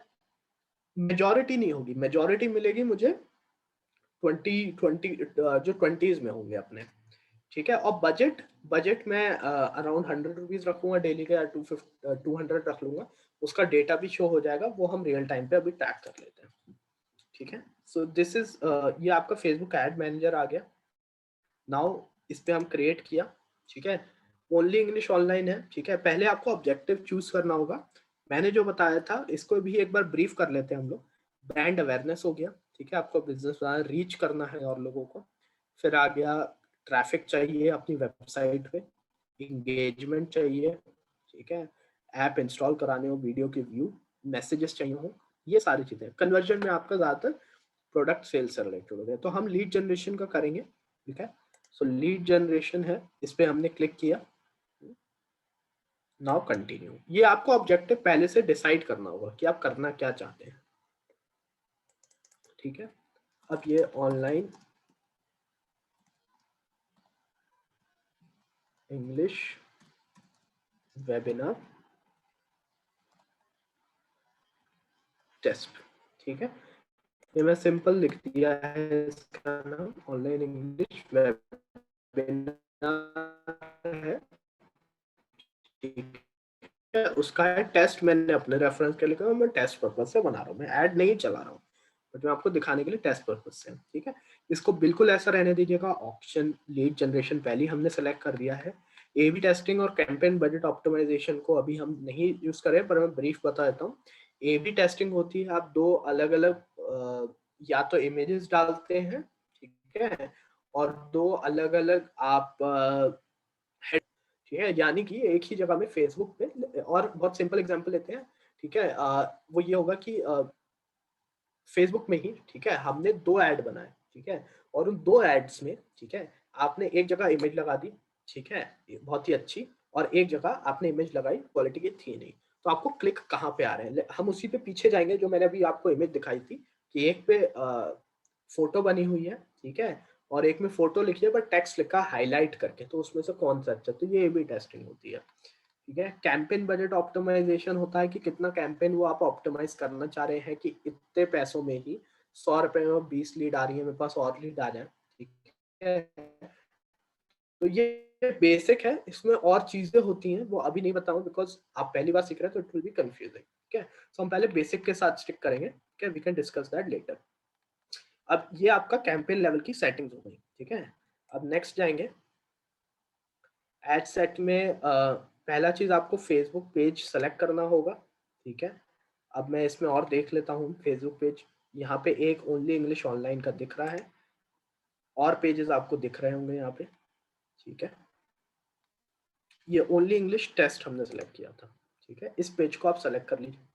मेजोरिटी नहीं होगी, मेजोरिटी मिलेगी मुझे 20 जो 20s में होंगे अपने। ठीक है, और बजट, बजट में अराउंड 100 रुपीज रखूंगा डेली का, या 200 रख लूंगा। उसका डेटा भी शो हो जाएगा, वो हम रियल टाइम पे अभी ट्रैक कर लेते हैं। ठीक है, सो दिस इज, ये आपका फेसबुक एड मैनेजर आ गया। नाउ इस पे हम क्रिएट किया। ठीक है, ओनली इंग्लिश ऑनलाइन है। ठीक है, पहले आपको ऑब्जेक्टिव चूज करना होगा, मैंने जो बताया था इसको भी एक बार ब्रीफ कर लेते हैं हम लोग। ब्रांड अवेयरनेस हो गया, ठीक है, आपको बिजनेस रीच करना है और लोगों को। फिर आ गया ट्रैफिक चाहिए अपनी वेबसाइट पे, इंगेजमेंट चाहिए, ठीक है, ऐप इंस्टॉल कराने हो, वीडियो के व्यू, मैसेजेस चाहिए हो, ये सारी चीजें। कन्वर्जन में आपका ज्यादातर प्रोडक्ट सेल्स से रिलेटेड हो गया। तो हम लीड जनरेशन का करेंगे। ठीक है, सो लीड जनरेशन है, इस पे हमने क्लिक किया। Now continue. ये आपको ऑब्जेक्टिव पहले से डिसाइड करना होगा कि आप करना क्या चाहते हैं। ठीक है, अब ये ऑनलाइन इंग्लिश वेबिनार टेस्ट, ठीक है, ये मैं सिंपल लिख दिया है, इसका नाम ऑनलाइन इंग्लिश वेबिनार है। ठीक है, उसका है टेस्ट, मैंने अपने रेफरेंस के लिए, मैं टेस्ट पर्पज से बना रहा हूँ, मैं ऐड नहीं चला रहा हूँ, बट मैं आपको दिखाने के लिए टेस्ट पर्पज से। ठीक है, इसको बिल्कुल ऐसा रहने दीजिएगा। ऑप्शन लीड जनरेशन पहले हमने सेलेक्ट कर दिया है। ए बी टेस्टिंग और कैंपेन बजट ऑप्टिमाइजेशन को अभी हम नहीं यूज करें, पर मैं ब्रीफ बता देता हूँ। ए बी टेस्टिंग होती है, आप 2 अलग अलग या तो इमेजेस डालते हैं, ठीक है, और 2 अलग अलग आप ठीक है, यानी कि एक ही जगह में फेसबुक पे, और बहुत सिंपल एग्जांपल लेते हैं। ठीक है, वो ये होगा कि फेसबुक में ही, ठीक है, हमने 2 ऐड बनाए, ठीक है, और उन 2 एड्स में, ठीक है, आपने एक जगह इमेज लगा दी, ठीक है, बहुत ही अच्छी, और एक जगह आपने इमेज लगाई, क्वालिटी की थी नहीं। तो आपको क्लिक कहाँ पे आ रहे हैं, हम उसी पे पीछे जाएंगे जो मैंने अभी आपको इमेज दिखाई थी, कि एक पे फोटो बनी हुई है, ठीक है, और एक में फोटो लिखी है बट टेक्स्ट लिखा हाईलाइट करके, तो उसमें से कौन सा अच्छा, तो ये भी टेस्टिंग होती है, ठीक है। कैंपेन बजट ऑप्टिमाइजेशन होता है कि कितना कैंपेन वो आप ऑप्टिमाइज करना चाह रहे हैं कि इतने पैसों में ही 100 रुपए में 20 लीड आ रही है, मेरे पास और लीड आ जाए, ठीक है। तो ये बेसिक है, इसमें और चीजें होती हैं वो अभी नहीं बताऊं बिकॉज आप पहली बार सीख रहे हैं तो इट विल बी कंफ्यूजिंग, ठीक है। सो हम पहले बेसिक के साथ स्टिक करेंगे, ठीक है, we can discuss that later. अब ये आपका कैंपेन लेवल की सेटिंग्स हो गई, ठीक है। अब नेक्स्ट जाएंगे एड सेट में। पहला चीज आपको फेसबुक पेज सेलेक्ट करना होगा, ठीक है। अब मैं इसमें और देख लेता हूँ फेसबुक पेज, यहाँ पे एक ओनली इंग्लिश ऑनलाइन का दिख रहा है, और पेजेस आपको दिख रहे होंगे यहाँ पे, ठीक है। ये ओनली इंग्लिश टेस्ट हमने सेलेक्ट किया था, ठीक है। इस पेज को आप सेलेक्ट कर लीजिए,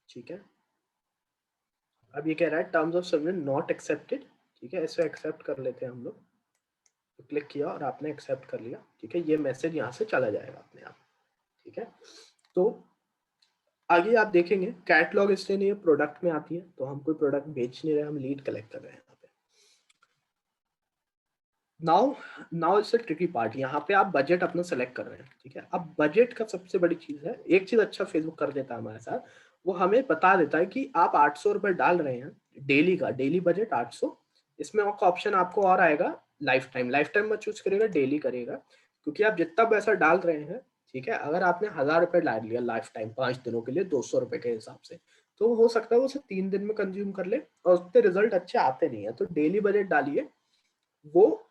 ठीक है। अब ये कह रहा है terms of service not accepted, ठीक है, इसे एक्सेप्ट कर लेते हैं हम लोग। तो क्लिक किया और आपने एक्सेप्ट कर लिया, ठीक है। ये मैसेज यहाँ से चला जाएगा अपने आप, ठीक है। तो आगे आप देखेंगे कैटलॉग इसलिए नहीं है, प्रोडक्ट में आती है, तो हम कोई प्रोडक्ट बेच नहीं रहे, हम लीड कलेक्ट कर रहे हैं यहाँ पे। Now it's a tricky part, यहाँ पे आप बजट अपना सेलेक्ट कर रहे हैं, ठीक है। अब बजट का सबसे बड़ी चीज है, एक चीज अच्छा फेसबुक कर देता है हमारे साथ, वो हमें बता देता है कि आप 800 रुपए डाल रहे हैं डेली का, डेली बजट 800। इसमें ऑप्शन आपको और आएगा लाइफ टाइम, लाइफ टाइम मत चूज करेगा, डेली करेगा, क्योंकि आप जितना पैसा डाल रहे हैं, ठीक है, अगर आपने 1000 रुपए डाल लिया लाइफ टाइम 5 दिनों के लिए 200 रुपए के हिसाब से, तो हो सकता है वो उसे 3 दिन में कंज्यूम कर ले और उसके रिजल्ट अच्छे आते नहीं है। तो डेली बजट डालिए, वो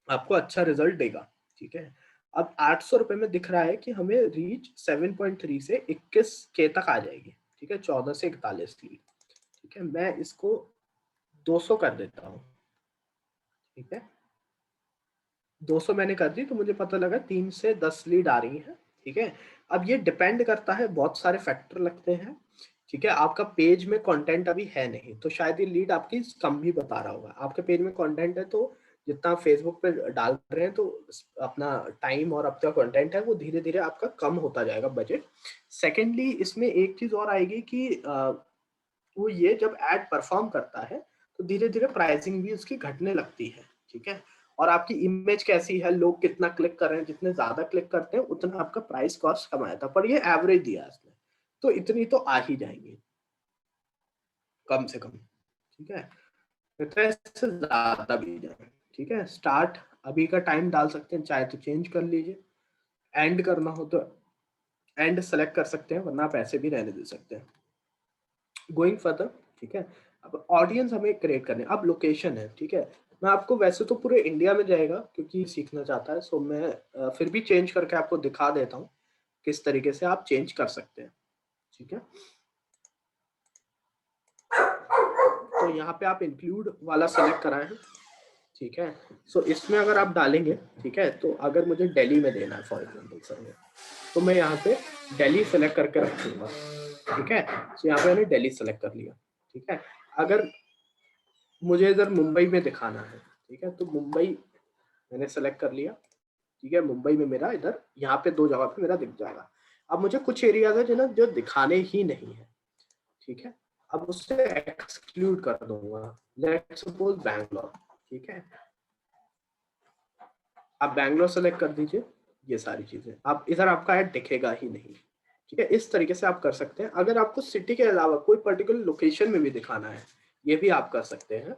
आपको अच्छा रिजल्ट देगा, ठीक है। अब 800 रुपए में दिख रहा है कि हमें रीच 7.3 से 21K तक आ जाएगी, ठीक है, 14 से 41 लीड, ठीक है। मैं इसको 200 कर देता हूँ, ठीक है। 200 मैंने कर दी तो मुझे पता लगा 3 से 10 लीड आ रही है, ठीक है। अब ये डिपेंड करता है, बहुत सारे फैक्टर लगते हैं, ठीक है। आपका पेज में कंटेंट अभी है नहीं, तो शायद ये लीड आपकी कम भी बता रहा होगा। आपके पेज में कंटेंट है तो जितना फेसबुक पे डाल रहे हैं, तो अपना टाइम और आपका कंटेंट है वो धीरे धीरे आपका कम होता जाएगा बजट। सेकेंडली इसमें एक चीज और आएगी कि वो ये जब एड परफॉर्म करता है तो धीरे धीरे प्राइसिंग भी उसकी घटने लगती है, ठीक है। और आपकी इमेज कैसी है, लोग कितना क्लिक कर रहे हैं, जितने ज्यादा क्लिक करते हैं उतना आपका प्राइस कॉस्ट कम आया था, पर ये एवरेज दिया इसने, तो इतनी तो आ ही जाएंगी कम से कम, ठीक है। इससे ज्यादा भी जाए, ठीक है। स्टार्ट अभी का टाइम डाल सकते हैं, चाहे तो चेंज कर लीजिए, एंड करना हो तो एंड सेलेक्ट कर सकते हैं, वरना आप ऐसे भी रहने दे सकते हैं। गोइंग फर्दर, ठीक है। अब ऑडियंस हमें क्रिएट करने, अब लोकेशन है, ठीक है। मैं आपको वैसे तो पूरे इंडिया में जाएगा क्योंकि सीखना चाहता है, सो मैं फिर भी चेंज करके आपको दिखा देता हूँ किस तरीके से आप चेंज कर सकते हैं, ठीक है। तो यहाँ पे आप इंक्लूड वाला सेलेक्ट कराए हैं, ठीक है। सो इसमें अगर आप डालेंगे, ठीक है, तो अगर मुझे दिल्ली में देना है फॉर एग्जाम्पल सर, तो मैं यहाँ पे दिल्ली सेलेक्ट करके रखूंगा, ठीक है। तो यहाँ पे मैंने दिल्ली सेलेक्ट कर लिया, ठीक है। अगर मुझे इधर मुंबई में दिखाना है, ठीक है, तो मुंबई मैंने सेलेक्ट कर लिया, ठीक है। मुंबई में मेरा इधर यहाँ पे 2 जगह पे मेरा दिख जाएगा। अब मुझे कुछ एरियाज है जो दिखाने ही नहीं है, ठीक है, अब उससे एक्सक्लूड कर दूंगा। लेट्स सपोज बैंगलोर, ठीक है। आप बैंगलोर सेलेक्ट कर दीजिए, ये सारी चीजें आप इधर आपका ऐड दिखेगा ही नहीं, ठीक है। इस तरीके से आप कर सकते हैं। अगर आपको सिटी के अलावा कोई पर्टिकुलर लोकेशन में भी दिखाना है, ये भी आप कर सकते हैं।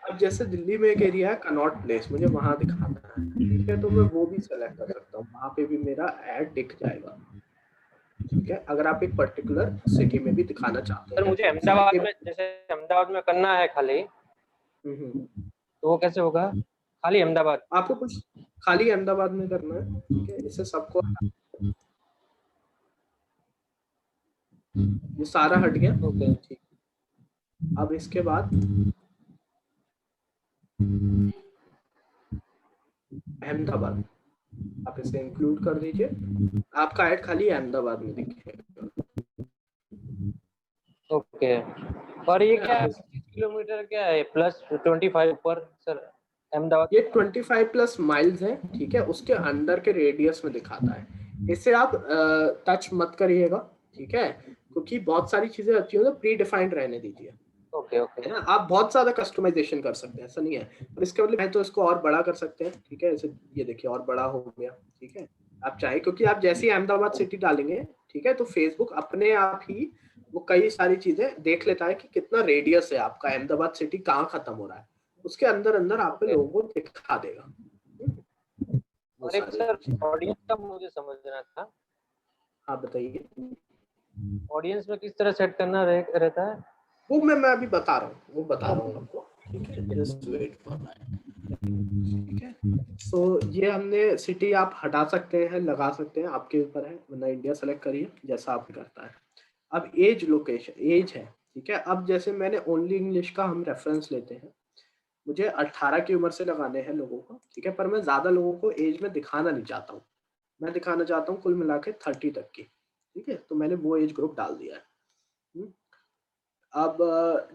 अब जैसे दिल्ली में एक एरिया है कनॉट प्लेस, मुझे वहां दिखाना है, ठीक है, तो मैं वो भी सेलेक्ट कर सकता हूँ, वहां पे भी मेरा ऐड दिख जाएगा, ठीक है। अगर आप एक पर्टिकुलर सिटी में भी दिखाना चाहते सर हैं, मुझे अहमदाबाद में, जैसे अहमदाबाद में करना है खाली, तो वो कैसे होगा? खाली अहमदाबाद, आपको कुछ खाली अहमदाबाद में करना है, ठीक है। इससे सबको ये सारा हट गया, ओके। ठीक। अब इसके बाद अहमदाबाद आप इसे इंक्लूड कर दीजिए, आपका ऐड खाली अहमदाबाद में दिखेगा, ओके। और ये क्या किलोमीटर क्या है, प्लस 25 ऊपर सर अहमदाबाद। ये 25 प्लस माइल्स है, ठीक है, उसके अंदर के रेडियस में दिखाता है। इसे आप टच मत करिएगा, ठीक है, क्योंकि बहुत सारी चीजें होती है तो प्री डिफाइंड रहने दीजिए, ओके ओके। है ना। आप बहुत ज्यादा कस्टमाइजेशन कर सकते हैं, ऐसा नहीं है, और इसके बदले मैं तो इसको और बड़ा कर सकते हैं, ठीक है, इसे ये देखिए और बड़ा हो गया, ठीक है। आप चाहे, क्योंकि आप जैसे ही अहमदाबाद सिटी डालेंगे, ठीक है, तो फेसबुक अपने आप ही वो कई सारी चीजें देख लेता है कि कितना रेडियस है आपका, अहमदाबाद सिटी कहाँ खत्म हो रहा है, उसके अंदर अंदर आपके Okay. लोगों को दिखा देगा। वो और एक सारी सर चीजें। ऑडियंस का मुझे समझना था, हाँ बताइए। ऑडियंस में किस तरह सेट करना रहता है। वो मैं अभी बता रहा हूँ, वो बता रहा हूँ आपको, ठीक है, जस्ट वेट फॉर दैट, ठीक है। सो ये हमने सिटी आप हटा सकते हैं, लगा सकते हैं, आपके ऊपर है, वरना इंडिया सेलेक्ट करिए जैसा आप करता है। अब एज, लोकेशन, एज है, ठीक है। अब जैसे मैंने ओनली इंग्लिश का हम रेफरेंस लेते हैं, मुझे 18 की उम्र से लगाने हैं लोगों को, ठीक है, पर मैं ज्यादा लोगों को एज में दिखाना नहीं चाहता हूँ, मैं दिखाना चाहता हूँ कुल मिला के 30 तक की, ठीक है, तो मैंने वो एज ग्रुप डाल दिया है। अब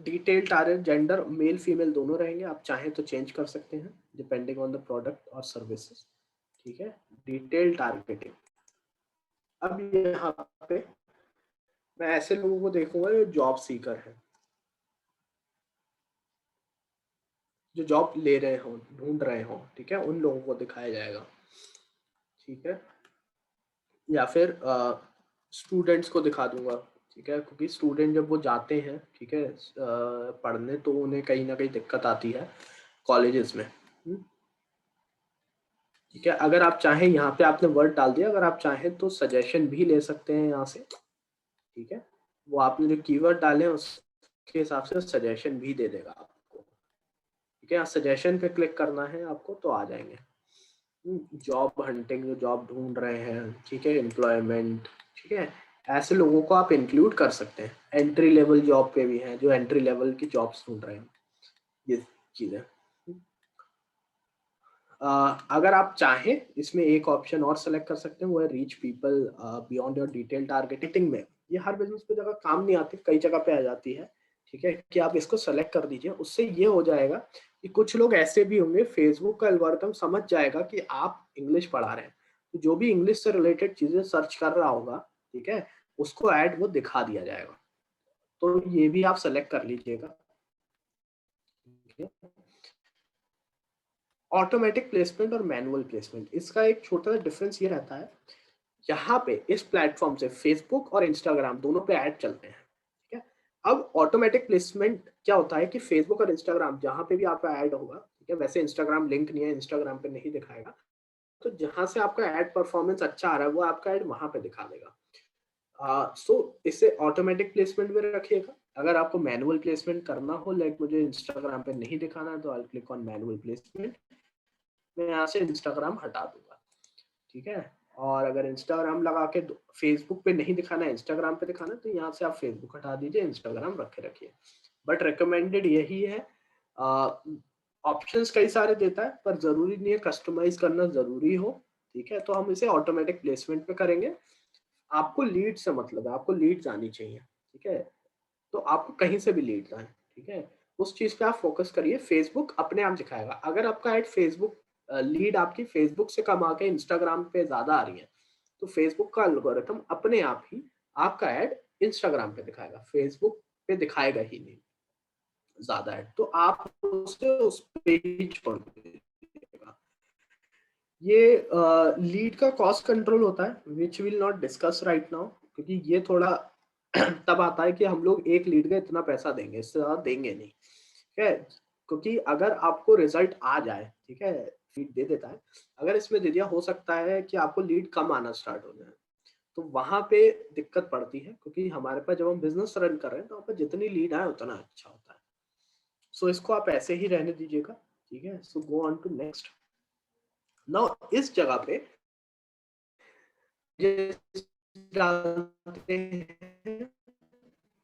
detail target gender male female दोनों रहेंगे, आप चाहें तो चेंज कर सकते हैं डिपेंडिंग ऑन द प्रोडक्ट और सर्विसेज, ठीक है। डिटेल टारगेटिंग, अब यहाँ पे मैं ऐसे लोगों को देखूंगा जो जॉब सीकर है, जो जॉब ले रहे हो, ढूंढ रहे हो, ठीक है, उन लोगों को दिखाया जाएगा, ठीक है। या फिर स्टूडेंट्स को दिखा दूंगा, ठीक है, क्योंकि स्टूडेंट जब वो जाते हैं, ठीक है, पढ़ने, तो उन्हें कहीं ना कहीं दिक्कत आती है कॉलेजेस में, ठीक है। अगर आप चाहें, यहाँ पे आपने वर्ड डाल दिया, अगर आप चाहें तो सजेशन भी ले सकते हैं यहाँ से, ठीक है, वो आपने जो कीवर्ड डाले हैं उसके हिसाब से सजेशन भी दे देगा आपको, ठीक है। सजेशन पे क्लिक करना है आपको तो आ जाएंगे। जॉब हंटिंग, जो जॉब ढूंढ रहे हैं, ठीक है, एम्प्लॉयमेंट, ठीक है, ऐसे लोगों को आप इंक्लूड कर सकते हैं। एंट्री लेवल जॉब पे भी हैं जो एंट्री लेवल की जॉब्स ढूंढ रहे हैं, ये चीजें। अगर आप चाहें इसमें एक ऑप्शन और सेलेक्ट कर सकते हैं, वो है reach people beyond your detail targeting में। ये हर बिजनेस पे जगह काम नहीं आती, कई जगह पे आ जाती है, ठीक है, कि आप इसको सेलेक्ट कर दीजिए। उससे ये हो जाएगा कि कुछ लोग ऐसे भी होंगे, फेसबुक का एल्गोरिथम समझ जाएगा कि आप इंग्लिश पढ़ा रहे हैं, तो जो भी इंग्लिश से रिलेटेड चीजें सर्च कर रहा होगा, ठीक है, उसको ऐड वो दिखा दिया जाएगा। तो ये भी आप सेलेक्ट कर लीजिएगा, ठीक है। ऑटोमेटिक प्लेसमेंट और मैनुअल प्लेसमेंट, इसका एक छोटा सा डिफरेंस ये रहता है, यहाँ पे इस प्लेटफॉर्म से फेसबुक और इंस्टाग्राम दोनों पे ऐड चलते हैं, ठीक है। अब ऑटोमेटिक प्लेसमेंट क्या होता है कि फेसबुक और इंस्टाग्राम जहाँ पे भी आपका ऐड होगा, ठीक है, वैसे इंस्टाग्राम लिंक नहीं है, इंस्टाग्राम पे नहीं दिखाएगा, तो जहाँ से आपका ऐड परफॉर्मेंस अच्छा आ रहा है वो आपका ऐड वहां पे दिखा देगा। सो इसे ऑटोमेटिक प्लेसमेंट में रखिएगा। अगर आपको मैनुअल प्लेसमेंट करना हो, लाइक मुझे इंस्टाग्राम पे नहीं दिखाना है, तो I click on manual placement, मैं यहाँ से इंस्टाग्राम हटा दूंगा, ठीक है। और अगर इंस्टाग्राम लगा के फेसबुक पे नहीं दिखाना है, इंस्टाग्राम पे दिखाना है, तो यहाँ से आप फेसबुक हटा दीजिए, इंस्टाग्राम रखे रखिए। बट रिकमेंडेड यही है, ऑप्शंस कई सारे देता है, पर जरूरी नहीं है कस्टमाइज करना जरूरी हो, ठीक है। तो हम इसे ऑटोमेटिक प्लेसमेंट पे करेंगे। आपको लीड से मतलब है, आपको लीड्स आनी चाहिए, ठीक है, तो आपको कहीं से भी लीड्स आए, ठीक है, उस चीज पे आप फोकस करिए। फेसबुक अपने आप दिखाएगा। अगर आपका ऐड फेसबुक, लीड आपकी फेसबुक से कम आके इंस्टाग्राम पे ज्यादा आ रही है, तो फेसबुक का एल्गोरिथम अपने आप ही आपका ऐड इंस्टाग्राम पे दिखाएगा, फेसबुक पे दिखाएगा ही नहीं ज्यादा ऐड, तो आप उसे उस पेज पर दीजिएगा। ये लीड का कॉस्ट कंट्रोल होता है, which will not discuss right now, क्योंकि ये थोड़ा तब आता है कि हम लोग एक लीड का इतना पैसा देंगे, इससे ज्यादा देंगे नहीं, ठीक है। क्योंकि अगर आपको रिजल्ट आ जाए, ठीक है, लीड दे देता है, अगर इसमें दे दिया, हो सकता है कि आपको लीड कम आना स्टार्ट हो जाए, तो वहां पे दिक्कत पड़ती है, क्योंकि हमारे पास जब हम बिजनेस रन कर रहे हैं तो वहाँ पर जितनी लीड आए उतना अच्छा होता है। सो इसको आप ऐसे ही रहने दीजिएगा, ठीक है। So go on to next. Now इस जगह पे डालते हैं,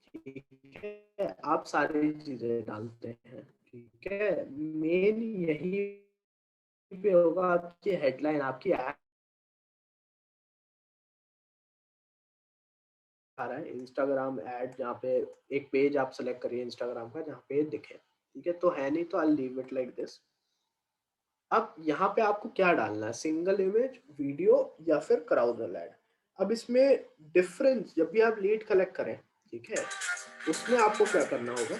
ठीक है, आप सारी चीजें डालते हैं, ठीक है। मेन यही पे होगा आपकी हेडलाइन, आपकी दिखा रहा है, इंस्टाग्राम ऐड, जहाँ पे एक पेज आप सेलेक्ट करिए इंस्टाग्राम का जहाँ पे दिखे, ठीक है। तो है नहीं तो I leave it like this. अब यहाँ पे आपको क्या डालना है, सिंगल इमेज, वीडियो या फिर क्राउजल ऐड। अब इसमें डिफरेंस, जब भी आप लीड कलेक्ट करें, ठीक है, उसमें आपको क्या करना होगा,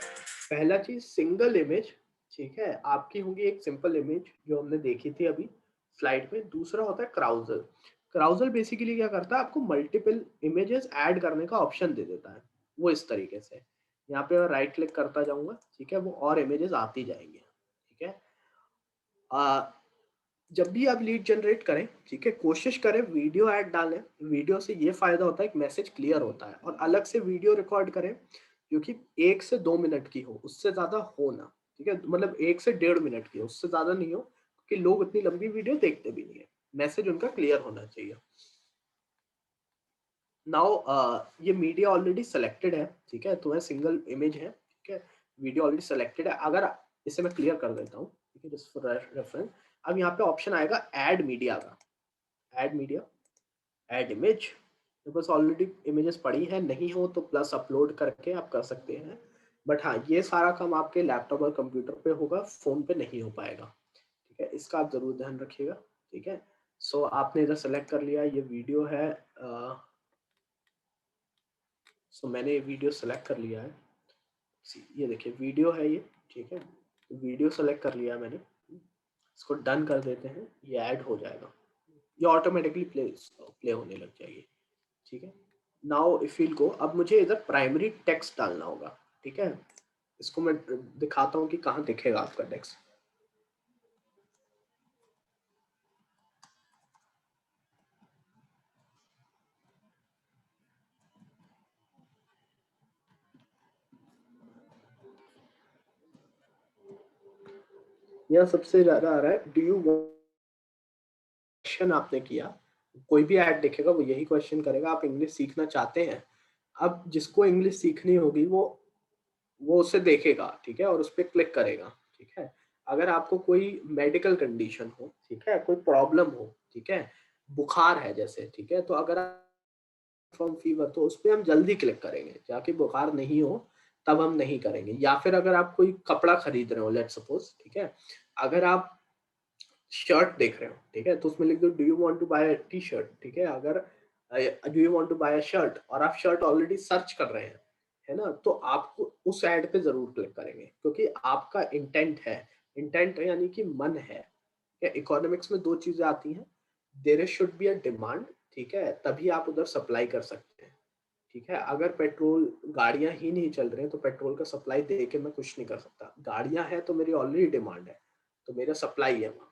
पहला चीज सिंगल इमेज, ठीक है, आपकी होगी एक सिंपल इमेज जो हमने देखी थी अभी स्लाइड में। दूसरा होता है क्राउजल। क्राउजल बेसिकली क्या करता है, आपको मल्टीपल इमेजेस ऐड करने का ऑप्शन दे देता है। वो इस तरीके से, यहाँ पे मैं राइट क्लिक करता जाऊंगा, ठीक है, वो और इमेजेस आती जाएंगे, ठीक है। जब भी आप लीड जनरेट करें, ठीक है, कोशिश करें वीडियो ऐड डालें। वीडियो से ये फायदा होता है कि मैसेज क्लियर होता है। और अलग से वीडियो रिकॉर्ड करें जो कि 1 से 2 मिनट की हो, उससे ज्यादा हो ना, ठीक है, मतलब 1 से 1.5 मिनट की हो, उससे ज्यादा नहीं हो, क्योंकि लोग इतनी लंबी वीडियो देखते भी नहीं है। मैसेज उनका क्लियर होना चाहिए। नाउ ये मीडिया ऑलरेडी सेलेक्टेड है, ठीक है, तो सिंगल इमेज है, ठीक है, वीडियो ऑलरेडी सेलेक्टेड है। अगर इसे मैं क्लियर कर देता हूँ, ठीक है, जस्ट फॉर रेफरेंस। अब यहाँ पे ऑप्शन आएगा ऐड मीडिया का, ऐड मीडिया, ऐड इमेज। मेरे पास ऑलरेडी इमेजेस पड़ी है, नहीं हो तो प्लस अपलोड करके आप कर सकते हैं। बट हाँ, ये सारा काम आपके लैपटॉप और कंप्यूटर पे होगा, फोन पे नहीं हो पाएगा, ठीक है, इसका आप जरूर ध्यान रखिएगा, ठीक है। सो आपने इधर सेलेक्ट कर लिया, ये वीडियो है, सो मैंने ये वीडियो सेलेक्ट कर लिया है। ये देखिए वीडियो है ये, ठीक है, वीडियो सेलेक्ट कर लिया मैंने। इसको डन कर देते हैं, ये ऐड हो जाएगा, ये ऑटोमेटिकली प्ले होने लग जाएगी, ठीक है। नाउ इफ वील गो, अब मुझे इधर प्राइमरी टेक्स्ट डालना होगा, ठीक है। इसको मैं दिखाता हूँ कि कहाँ दिखेगा आपका टेक्स्ट। यहाँ सबसे ज्यादा आ रहा है, डू यू क्वेश्चन आपने किया, कोई भी ऐड दिखेगा वो यही क्वेश्चन करेगा, आप इंग्लिश सीखना चाहते हैं। अब जिसको इंग्लिश सीखनी होगी वो उसे देखेगा, ठीक है, और उस पर क्लिक करेगा, ठीक है। अगर आपको कोई मेडिकल कंडीशन हो, ठीक है, कोई प्रॉब्लम हो, ठीक है, बुखार है जैसे, ठीक है, तो अगर फ्रॉम फीवर, तो उस पर हम जल्दी क्लिक करेंगे। जाके बुखार नहीं हो तब हम नहीं करेंगे। या फिर अगर आप कोई कपड़ा खरीद रहे हो, लेट्स सपोज, ठीक है, अगर आप शर्ट देख रहे हो, ठीक है, तो उसमें लिख दो do you want to buy T shirt, ठीक है। अगर do you want to buy a shirt और आप शर्ट ऑलरेडी सर्च कर रहे हैं, है ना, तो आपको उस ऐड पे जरूर क्लिक करेंगे, क्योंकि आपका इंटेंट है, इंटेंट यानी कि मन है। इकोनॉमिक्स में दो चीजें आती हैं, there should be a demand, ठीक है, तभी आप उधर सप्लाई कर सकते हैं, ठीक है। अगर पेट्रोल, गाड़ियां ही नहीं चल रही हैं तो पेट्रोल का सप्लाई दे के मैं कुछ नहीं कर सकता। गाड़ियां हैं तो मेरी ऑलरेडी डिमांड है, तो मेरा सप्लाई है वहां पे।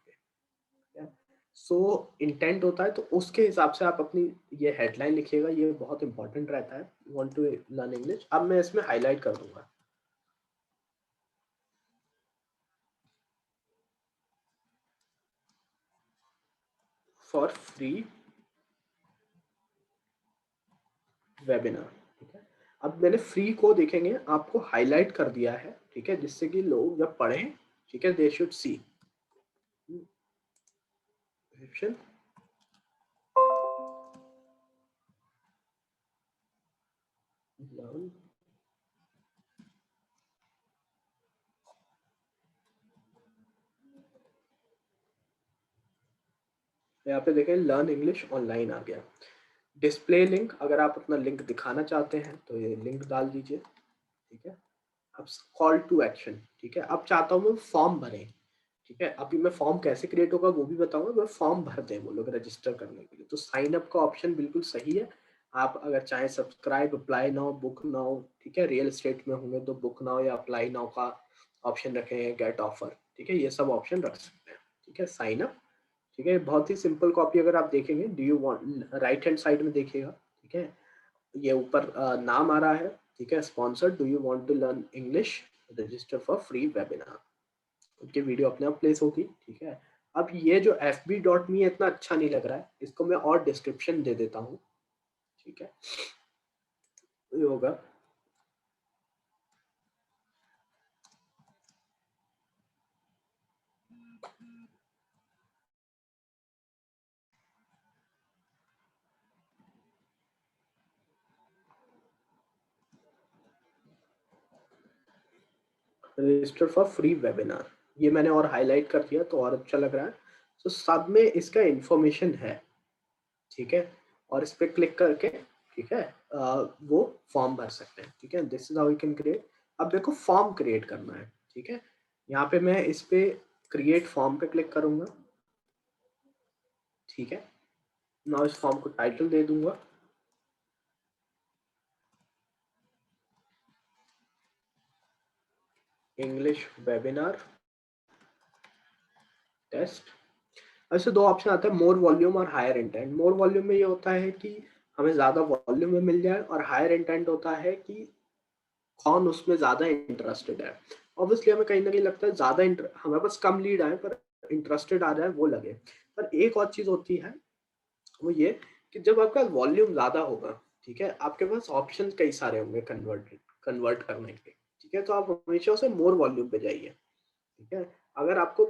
सो इंटेंट होता है, तो उसके हिसाब से आप अपनी ये हेडलाइन लिखिएगा, ये बहुत इंपॉर्टेंट रहता है। वांट टू लर्न इंग्लिश, अब मैं इसमें हाईलाइट कर दूंगा, फॉर फ्री वेबिनार, ठीक है। अब मैंने फ्री को देखेंगे आपको हाईलाइट कर दिया है, ठीक है, जिससे कि लोग जब पढ़ें, ठीक है, दे शुड सी लर्न। यहाँ पे देखें लर्न इंग्लिश ऑनलाइन आ गया। डिस्प्ले लिंक, अगर आप अपना लिंक दिखाना चाहते हैं तो ये लिंक डाल दीजिए, ठीक है। अब कॉल टू एक्शन, ठीक है, अब चाहता हूँ मैं फॉर्म भरें, ठीक है। अभी मैं फॉर्म कैसे क्रिएट होगा वो भी बताऊंगा, मैं फॉर्म भर दें वो लोग रजिस्टर करने के लिए। तो साइन अप का ऑप्शन बिल्कुल सही है। आप अगर चाहें subscribe, apply now, book now, ठीक है, रियल एस्टेट में होंगे तो बुक नाउ या अप्लाई नाउ का ऑप्शन रखें, गेट ऑफर, ठीक है, ये सब ऑप्शन रख सकते हैं, ठीक है। साइन अप, ठीक है, बहुत ही सिंपल कॉपी। अगर आप देखेंगे do you want, right hand side में देखिएगा, ठीक है, ये ऊपर नाम आ रहा है, ठीक है, sponsored, do you want to learn English, register for free webinar, उनकी वीडियो अपने आप प्लेस होगी, ठीक है। अब ये जो fb.me इतना अच्छा नहीं लग रहा है, इसको मैं और डिस्क्रिप्शन दे देता हूँ, ठीक है, ये होगा रजिस्टर फॉर फ्री वेबिनार, ये मैंने और हाईलाइट कर दिया तो और अच्छा लग रहा है। तो सब में इसका इंफॉर्मेशन है, ठीक है, और इस पे क्लिक करके, ठीक है, वो फॉर्म भर सकते हैं, ठीक है। This is how you can create. अब देखो फॉर्म क्रिएट करना है, ठीक है। यहाँ पे मैं इस पे क्रिएट फॉर्म पे क्लिक करूंगा, ठीक है। नाउ इस फॉर्म को टाइटल दे दूंगा, इंग्लिश वेबिनार टेस्ट। ऐसे दो ऑप्शन आते हैं, मोर वॉल्यूम और हायर इंटेंट। मोर वॉल्यूम में ये होता है कि हमें ज्यादा वॉल्यूम में मिल जाए, और हायर इंटेंट होता है कि कौन उसमें ज्यादा इंटरेस्टेड है। ऑब्वियसली हमें कहीं ना कहीं लगता है ज्यादा हमारे पास कम लीड आए पर इंटरेस्टेड आ जाए वो लगे। पर एक और चीज होती है, वो ये कि जब आपका वॉल्यूम ज्यादा होगा, ठीक है, आपके पास ऑप्शन कई सारे होंगे कन्वर्ट करने के, ठीक है। तो आप हमेशा उसे मोर वॉल्यूम पे जाइए, ठीक है। अगर आपको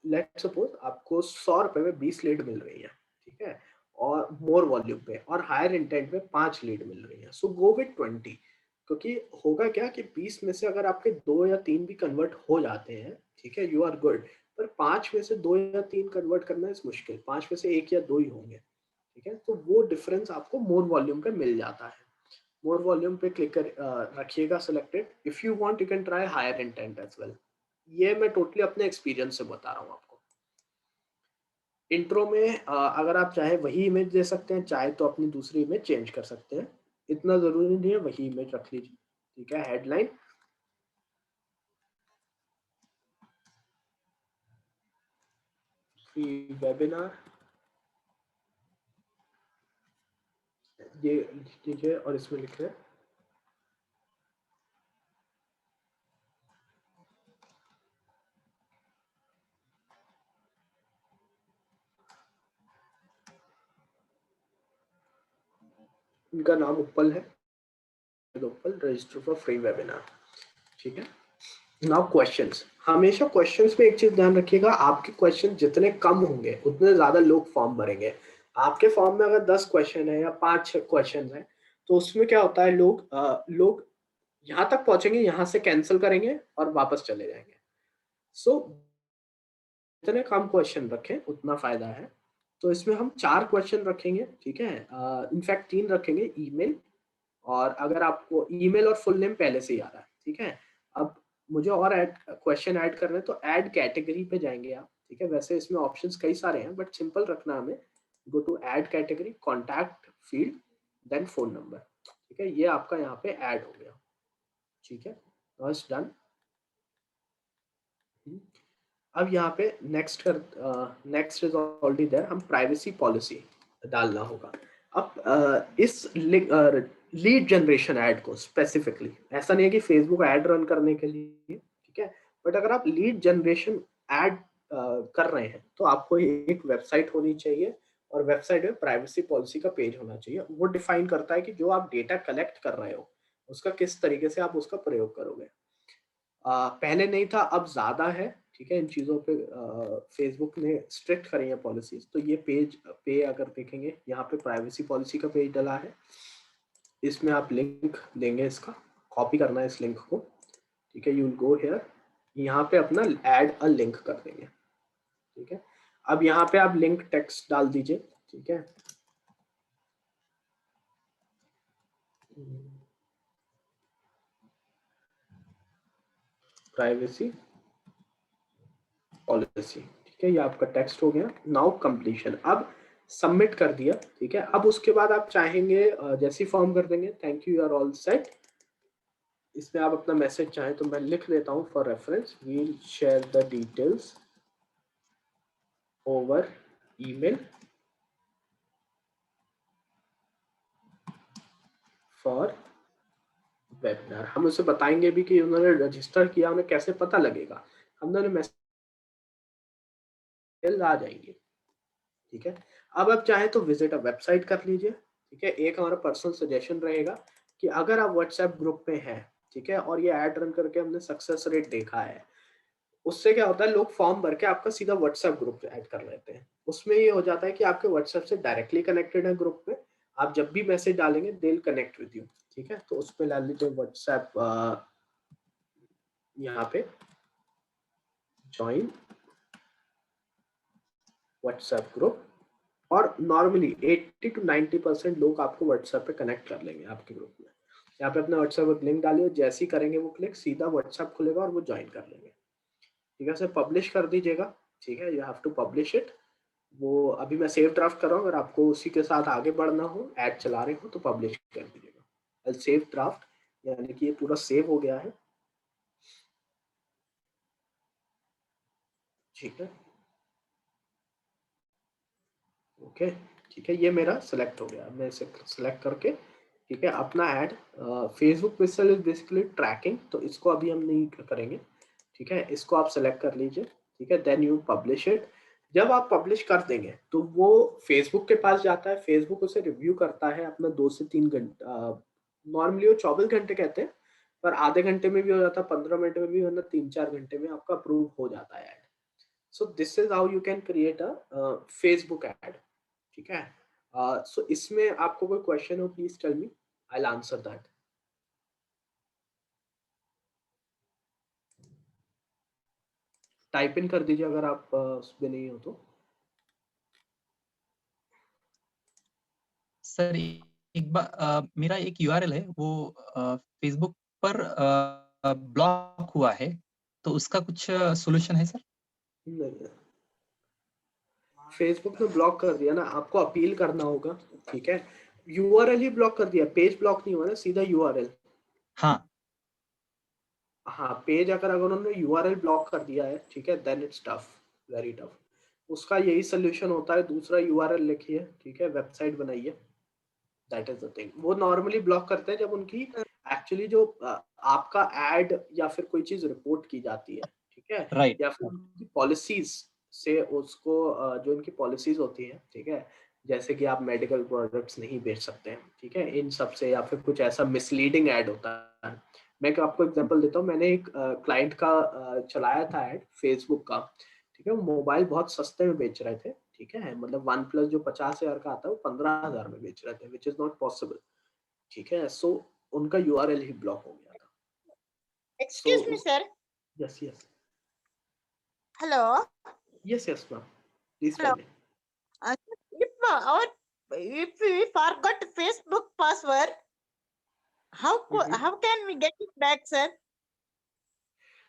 लेट सपोज आपको 100 रुपए में 20 लीड मिल रही है, ठीक है, और मोर वॉल्यूम पे, और हायर इंटेंट पे 5 लीड मिल रही है, सो गो विद 20। क्योंकि होगा क्या कि 20 में से अगर आपके 2 या 3 भी कन्वर्ट हो जाते हैं, ठीक है, यू आर गुड। पर 5 में से 2 या 3 कन्वर्ट करना इस मुश्किल, 5 में से 1 या 2 ही होंगे, ठीक है। तो वो डिफरेंस आपको मोर वॉल्यूम पे मिल जाता है। मोर वॉल्यूम पे क्लिक कर रखिएगा selected. If you want you can try higher intent as well. ये मैं टोटली अपने एक्सपीरियंस से बता रहा हूँ आपको। इंट्रो में अगर आप चाहे वही इमेज दे सकते हैं, चाहे तो अपनी दूसरी इमेज चेंज कर सकते हैं, इतना जरूरी नहीं है, वही इमेज रख लीजिए, ठीक है। हेडलाइन, फ्री वेबिनार, ये लिख लीजिए, और इसमें लिख रहे हैं इनका नाम उपल है, उपल रजिस्टर फॉर फ्री वेबिनार, ठीक है। नाउ क्वेश्चंस, हमेशा क्वेश्चंस में एक चीज ध्यान रखिएगा, आपके क्वेश्चन जितने कम होंगे उतने ज्यादा लोग फॉर्म भरेंगे। आपके फॉर्म में अगर 10 क्वेश्चन है या 5-6 क्वेश्चन है, तो उसमें क्या होता है, लोग यहाँ तक पहुंचेंगे, यहाँ से कैंसिल करेंगे और वापस चले जाएंगे। सो जितने कम क्वेश्चन रखें उतना फायदा है। तो इसमें हम 4 क्वेश्चन रखेंगे, ठीक है। इनफैक्ट 3 रखेंगे, ईमेल, और अगर आपको ईमेल और फुल नेम पहले से ही आ रहा है, ठीक है। अब मुझे और क्वेश्चन ऐड करने हैं, तो ऐड कैटेगरी पे जाएंगे आप, ठीक है। वैसे इसमें ऑप्शंस कई सारे हैं, बट सिंपल रखना हमें, go to add category, contact field, then phone number, ठीक है। ये आपका यहाँ पे ऐड हो गया, ठीक है। बस डन। अब यहाँ पे नेक्स्ट इज ऑलरेडी देयर, हम प्राइवेसी पॉलिसी डालना होगा। अब इस लीड जनरेशन ऐड को स्पेसिफिकली, ऐसा नहीं है कि फेसबुक ऐड रन करने के लिए, ठीक है, बट अगर आप लीड जनरेशन ऐड कर रहे हैं तो आपको एक वेबसाइट होनी चाहिए, और वेबसाइट में प्राइवेसी पॉलिसी का पेज होना चाहिए। वो डिफाइन करता है कि जो आप डेटा कलेक्ट कर रहे हो उसका किस तरीके से आप उसका प्रयोग करोगे। पहले नहीं था, अब ज्यादा है, ठीक है। इन चीजों पे फेसबुक ने स्ट्रिक्ट करी है पॉलिसीज। तो ये पेज पे अगर देखेंगे, यहाँ पे प्राइवेसी पॉलिसी का पेज डला है, इसमें आप लिंक देंगे, इसका कॉपी करना है इस लिंक को, ठीक है। यू विल गो हियर, यहाँ पे अपना ऐड अ लिंक कर देंगे, ठीक है। अब यहाँ पे आप लिंक टेक्स्ट डाल दीजिए, ठीक है। प्राइवेसी पॉलिसी, ठीक है, ये आपका टेक्स्ट हो गया। नाउ कंप्लीशन, अब सबमिट कर दिया, ठीक है। अब उसके बाद आप चाहेंगे जैसी फॉर्म कर देंगे, thank you, you are all set. इसमें आप अपना मैसेज चाहें तो मैं लिख लेता हूं for reference, we'll share the details over email for webinar. हम उसे बताएंगे भी कि उन्होंने रजिस्टर किया, उन्हें कैसे पता लगेगा, हमने मैसेज आ जाएंगे, ठीक है। अब आप चाहें तो विजिट अ वेबसाइट कर लीजिए, ठीक है। एक हमारा पर्सनल सजेशन रहेगा कि अगर आप व्हाट्सएप ग्रुप में हैं, ठीक है, और ये ऐड रन करके हमने सक्सेस रेट देखा है, उससे क्या होता है, लोग फॉर्म भर के आपका सीधा व्हाट्सएप ग्रुप ऐड कर लेते हैं। उसमें ये हो जाता है कि आपके व्हाट्सएप से डायरेक्टली कनेक्टेड है ग्रुप में, आप जब भी मैसेज डालेंगे they will connect with you, ठीक है। तो उसमें डाल लीजिए व्हाट्सएप यहाँ पे ज्वाइन व्हाट्सएप ग्रुप, और नॉर्मली 80 to 90% लोग आपको व्हाट्सएप पे कनेक्ट कर लेंगे आपके ग्रुप में। यहाँ पे अपना व्हाट्सएप का लिंक डालिए, जैसे ही करेंगे वो क्लिक, सीधा व्हाट्सएप खुलेगा और वो ज्वाइन कर लेंगे। ठीक है, सर पब्लिश कर दीजिएगा। ठीक है, you have to publish it. वो अभी मैं सेव ड्राफ्ट कर रहा हूँ, अगर आपको उसी के साथ आगे बढ़ना हो, ऐड चला रहे हो तो पब्लिश कर दीजिएगा। सेव ड्राफ्ट, यानी कि ये पूरा सेव हो गया है। ठीक है, ओके, ठीक है, ये मेरा सेलेक्ट हो गया। मैं इसे सेलेक्ट करके, ठीक है, अपना ad, Facebook pixel is basically tracking, तो इसको अभी हम नहीं करेंगे। ठीक है, इसको आप सेलेक्ट कर लीजिए। ठीक है, देन यू पब्लिश इट। जब आप पब्लिश कर देंगे तो वो फेसबुक के पास जाता है, फेसबुक उसे रिव्यू करता है अपना 2 से 3 घंटे, नॉर्मली वो 24 घंटे कहते हैं, पर आधे घंटे में भी हो जाता है, 15 मिनट में भी, वरना 3-4 घंटे में आपका अप्रूव हो जाता है ad. So this is how you can create a Facebook ad. ठीक है, सो इसमें आपको कोई क्वेश्चन हो, please tell me, I will answer that. Type in कर दीजिए अगर आप उसमें नहीं हो तो। सर एक बार मेरा एक यूआरएल है, वो फेसबुक पर ब्लॉक हुआ है, तो उसका कुछ सॉल्यूशन है सर? नहीं, फेसबुक ने ब्लॉक कर दिया ना, आपको अपील करना होगा। ठीक है, यूआरएल ही ब्लॉक कर दिया, पेज ब्लॉक नहीं हुआ ना, सीधा यूआरएल। हाँ हाँ, पेज अगर उन्होंने यूआरएल ब्लॉक कर दिया है, ठीक है, then it's tough, very tough. उसका यही सोल्यूशन होता है, दूसरा यूआरएल लिखिए, ठीक है, वेबसाइट बनाइए, दैट इज द थिंग। वो नॉर्मली ब्लॉक करते हैं जब उनकी एक्चुअली जो आपका एड या फिर कोई चीज रिपोर्ट की जाती है, ठीक है, राइट। या फिर उनकी पॉलिसीज से उसको जो इनकी पॉलिसीज होती है, ठीक है, जैसे कि आप मेडिकल प्रोडक्ट्स नहीं बेच सकते हैं, ठीक है, इन सब से, या फिर कुछ ऐसा मिसलीडिंग एड होता है। मैं आपको एग्जांपल देता हूँ, मैंने एक क्लाइंट का चलाया था एड फेसबुक का। ठीक है, वो मोबाइल बहुत सस्ते में बेच रहे थे। ठीक है, मतलब वन प्लस जो 50,000 का आता है वो 15,000 में बेच रहे थे, विच इज नॉट पॉसिबल। ठीक है, सो उनका यूआरएल ही ब्लॉक हो गया था। Excuse me, sir. Yes yes Hello. Yes yes ma'am, please Hello. Tell me. Uh, if we forgot Facebook password, how can we get it back, sir?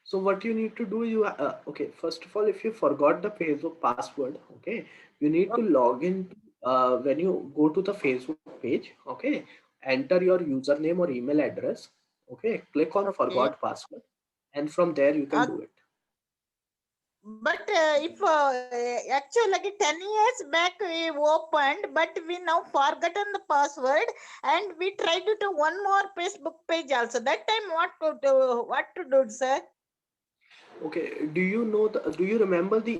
So what you need to do, you okay, first of all, if you forgot the Facebook password, okay, you need to log in when you go to the Facebook page, okay, enter your username or email address, okay, click on Okay. forgot password, and from there you can do it. But if actually like 10 years back we opened, but we now forgotten the password, and we tried to do one more Facebook page also. That time what to do, sir? Okay, do you know do you remember the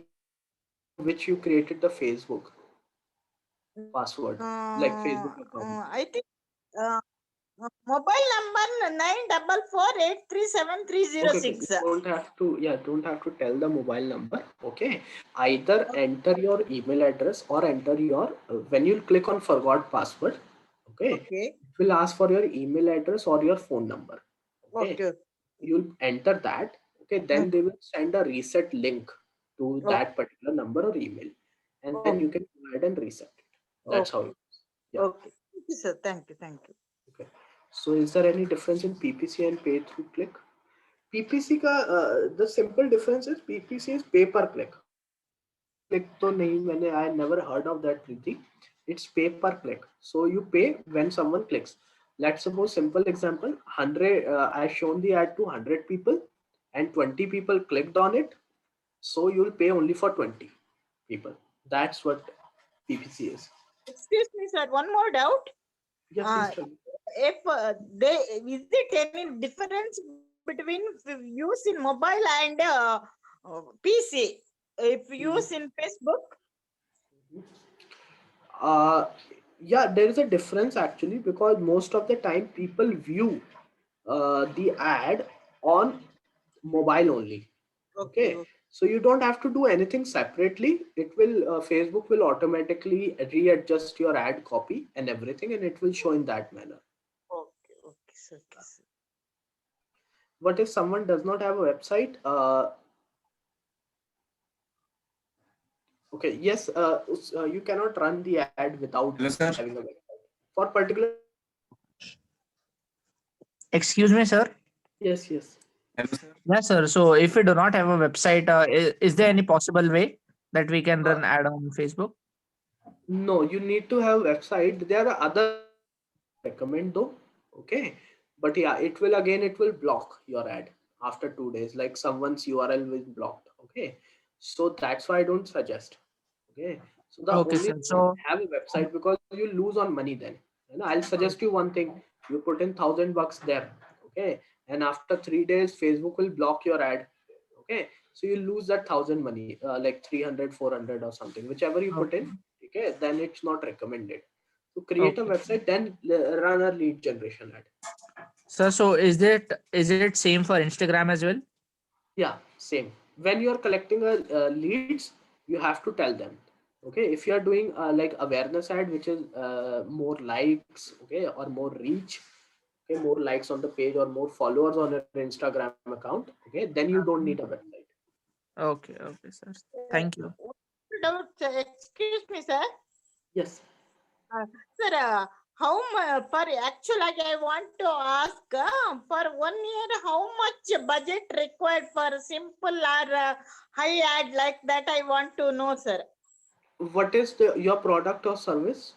which you created the Facebook password, like Facebook account? I think mobile number 944837306. Okay, you don't have to, yeah, don't have to tell the mobile number. Okay, either enter your email address or enter your when you click on forgot password, okay, Okay. it will ask for your email address or your phone number. Okay, Okay. you'll enter that. Okay, then they will send a reset link to that particular number or email, and then you can go ahead and reset it. That's how it is. Yeah. Okay. Thank you, sir. Thank you. Thank you. Okay, so is there any difference in PPC and pay through click? PPC का the simple difference is PPC is pay per click. Click तो नहीं, मैंने I never heard of that, Preeti. It's pay per click. So you pay when someone clicks. Let's suppose, simple example, 100 I've shown the ad to 100 people and 20 people clicked on it. So you'll pay only for 20 people. That's what PPC is. Excuse me, sir. One more doubt. Yeah, please tell me. If is it any difference between use in mobile and PC? If use in Facebook? Yeah, there is a difference actually, because most of the time people view the ad on mobile only. Okay, so you don't have to do anything separately. It will Facebook will automatically readjust your ad copy and everything, and it will show in that manner. Okay, okay, sir. Okay, sir. what if someone does not have a website? Okay, yes, you cannot run the ad without having a website. For particular. Excuse me, sir. Yes, yes. Yes, sir. So if we do not have a website, is there any possible way that we can run ad on Facebook? No, you need to have website. There are other recommend though. Okay, but yeah, it will block your ad after 2 days. Like someone's URL will blocked. Okay, so that's why I don't suggest. Okay, so the Okay, only sir. So have a website because you lose on money then. And I'll suggest you one thing: you put in $1,000 there. Okay, and after 3 days, Facebook will block your ad. Okay, so you lose that 1,000 money, like 300, 400 or something, whichever you put in. okay, Okay, then it's not recommended. So create a okay. website, then run a lead generation ad. Sir, so is it same for Instagram as well? Yeah, same. When you are collecting leads, you have to tell them. Okay, if you are doing like awareness ad, which is more likes, okay, or more reach, okay, more likes on the page or more followers on your Instagram account, okay, then you don't need a website. Okay, okay, sir. Thank you. Doubt, excuse me, sir. Yes. Sir, how per actual, like I want to ask for 1 year, how much budget required for simple or high ad like that? I want to know, sir. What is your product or service?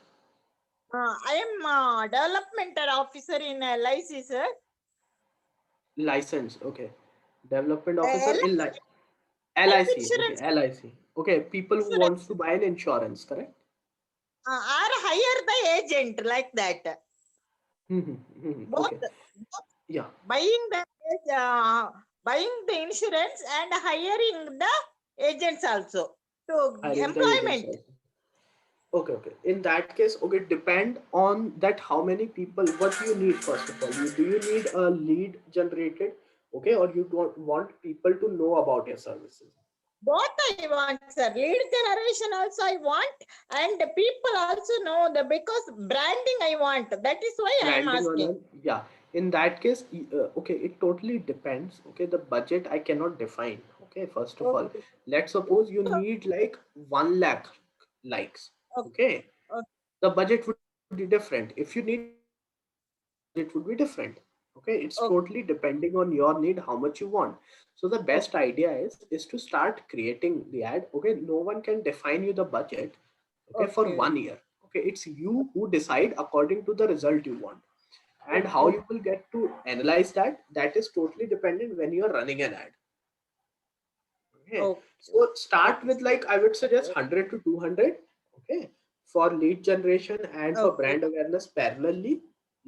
I am development officer in LIC, sir. License, okay. Development officer LIC in life LIC, okay, insurance, LIC. Okay, people who insurance wants to buy an insurance, correct? or hire the agent like that. Both, Okay, yeah. buying the buying the insurance and hiring the agents also. So Hiring the agents employment. also. Okay, okay. In that case, okay, depend on that how many people, what you need first of all. Do you need a lead generated, okay, or you don't want people to know about your services? Both I want, sir. Lead generation also I want, and the people also know the because branding I want. That is why I am Branding asking. on, yeah. In that case, okay, it totally depends. Okay, the budget I cannot define. Okay, first of all, Okay. let's suppose you need like 1 lakh likes. Okay. Okay, Okay. the budget would be different. If you need, it would be different. Okay, it's Okay. totally depending on your need, how much you want. So the best idea is to start creating the ad. Okay, no one can define you the budget, okay, for Okay. 1 year. Okay, it's you who decide according to the result you want, and how Okay. you will get to analyze that, that is totally dependent when you are running an ad. Okay, Okay. so start with, like, I would suggest 100 to 200, okay, for lead generation and for Okay. brand awareness parallelly.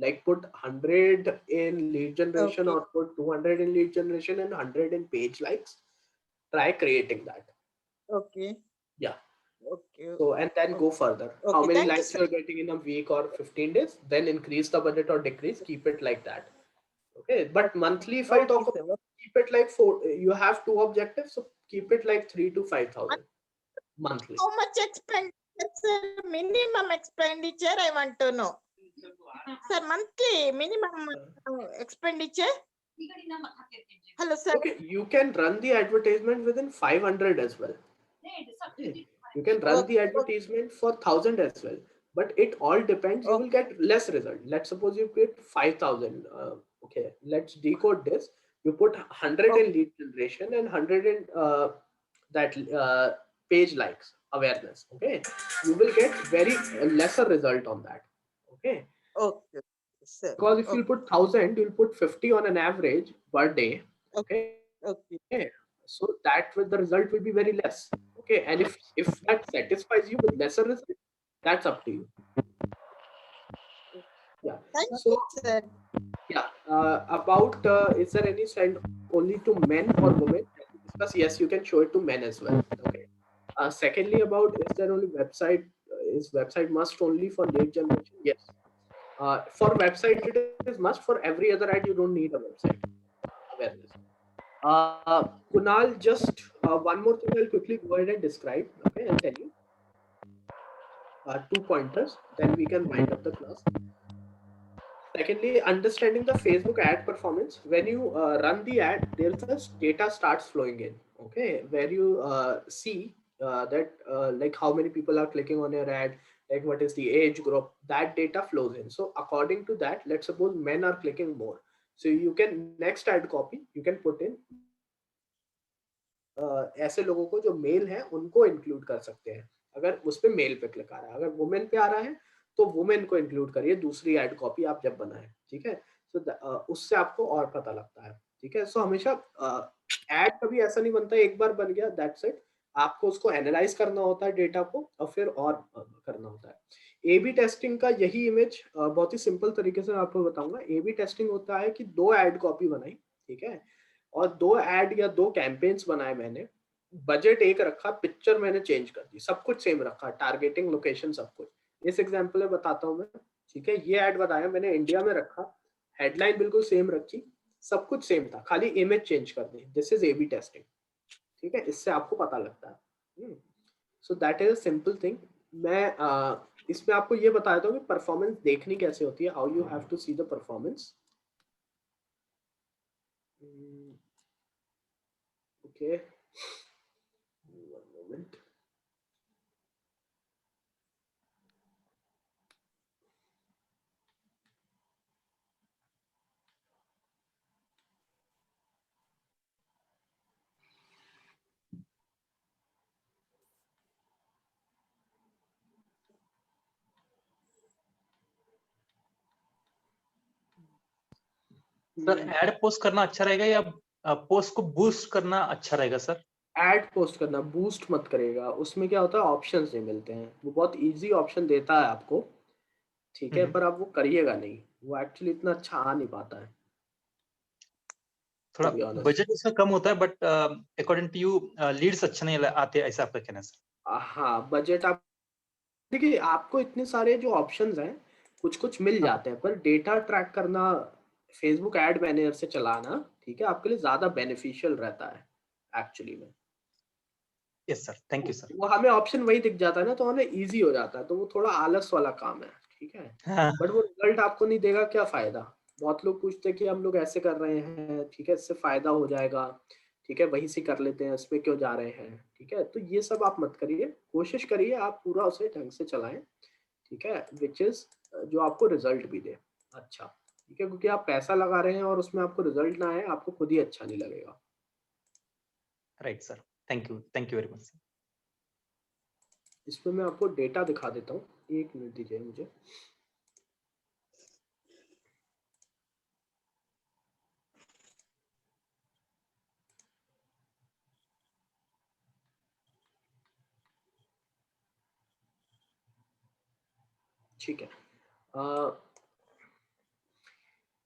Like put 100 in lead generation Okay. or put 200 in lead generation and 100 in page likes. Try creating that. Okay. Yeah. Okay. So, and then go further. How Okay. many Thank you, likes sir. you're getting in a week or 15 days, then increase the budget or decrease, keep it like that. Okay, but monthly, if I Okay, talk sir. about, keep it like four, you have two objectives, so keep it like 3 to 5,000 monthly. How much expenditure, sir? Minimum expenditure I want to know. Sir, monthly minimum expenditure. Hello, sir. Okay, you can run the advertisement within 500 as well. Okay. You can run the Okay. advertisement for 1,000 as well, but it all depends. You will Okay. get less result. Let's suppose you get 5,000. Okay, let's decode this. You put 100 in lead generation and 100 in that page likes awareness. Okay, you will get very lesser result on that. Okay, Okay, sir. because if you Okay. put 1,000, you'll put 50 on an average per day. Okay, Okay. so that the result will be very less. Okay, and if that satisfies you with lesser result, that's up to you. Yeah. Thank So you, sir. yeah, about is there any send only to men or women? Discuss. Yes, you can show it to men as well. Okay. Secondly, about is there only website? Is website must only for lead generation? Yes. For website, it is must. For every other ad, you don't need a website awareness. Kunal, just one more thing I'll quickly go ahead and describe. Okay, I'll tell you. 2 pointers, then we can wind up the class. secondly, understanding the Facebook ad performance. When you run the ad, there's a data starts flowing in, okay, where you see that like how many people are clicking on your ad, like what is the age group, that data flows in. So according to that, let's suppose men are clicking more, so you can next ad copy you can put in ऐसे लोगों को जो mail है उनको include कर सकते हैं, अगर उस पे मेल पे क्लिक आ रहा है। अगर वुमेन पे आ रहा है तो वुमेन को इंक्लूड करिए दूसरी एड कॉपी आप जब बनाए, ठीक है। सो उससे आपको और पता लगता है, ठीक है। सो हमेशा एड कभी ऐसा नहीं बनता एक बार बन गया दैट्स इट, आपको उसको एनालाइज करना होता है डेटा को और फिर और करना होता है। ए बी टेस्टिंग का यही इमेज बहुत ही सिंपल तरीके से आपको बताऊंगा। ए बी टेस्टिंग होता है कि 2 एड कॉपी बनाई, ठीक है, और 2 एड या 2 कैंपेन्स बनाए मैंने, बजट एक रखा, पिक्चर मैंने चेंज कर दी, सब कुछ सेम रखा, टारगेटिंग, लोकेशन, सब कुछ। इस एग्जांपल में बताता हूँ मैं, ठीक है। ये ऐड बताया मैंने, इंडिया में रखा, हेडलाइन बिल्कुल सेम रखी, सब कुछ सेम था, खाली इमेज चेंज कर दी। This is A B testing, ठीक है। इससे आपको पता लगता है। So that is a simple thing. मैं इसमें आपको ये बता देता हूँ कि परफॉर्मेंस देखनी कैसे होती है, how you have to see the performance. Okay, one moment. Sir ad post करना अच्छा रहेगा या पोस्ट को बूस्ट करना अच्छा रहेगा सर? एड पोस्ट करना, बूस्ट मत करेगा। उसमें क्या होता है, ऑप्शंस नहीं मिलते हैं। वो बहुत इजी ऑप्शन देता है आपको, ठीक है, पर आप वो करिएगा नहीं, वो एक्चुअली इतना अच्छा आ नहीं पाता है। थोड़ा बजट उसका कम होता है, but according to you leads अच्छा नहीं आते, ऐसा आपका कहना है सर? हाँ, बजट आप देखिए, आपको इतने सारे जो ऑप्शंस हैं कुछ कुछ मिल जाते हैं, पर डेटा ट्रैक करना, फेसबुक एड मैनेजर से चलाना, ठीक है, आपके लिए ज्यादा बेनिफिशियल रहता है एक्चुअली में। Yes sir, thank you sir. वो हमें ऑप्शन वही दिख जाता है ना, तो हमें इजी हो जाता है, तो वो थोड़ा आलस वाला काम है, ठीक है। बट वो रिजल्ट आपको नहीं देगा, क्या फायदा। बहुत लोग पूछते हैं कि हम लोग ऐसे कर रहे हैं, ठीक है, इससे फायदा हो जाएगा, ठीक है, वहीं से कर लेते हैं, इसमें क्यों जा रहे हैं, ठीक है। तो ये सब आप मत करिए, कोशिश करिए आप पूरा उसे ढंग से चलाएं, ठीक है, विच इज जो आपको रिजल्ट भी दे अच्छा, ठीक है, क्योंकि आप पैसा लगा रहे हैं और उसमें आपको रिजल्ट ना आए, आपको खुद ही अच्छा नहीं लगेगा। Right sir, thank you very much sir. इसमें मैं आपको डेटा दिखा देता हूँ, 1 मिनट दीजिए मुझे। ठीक है,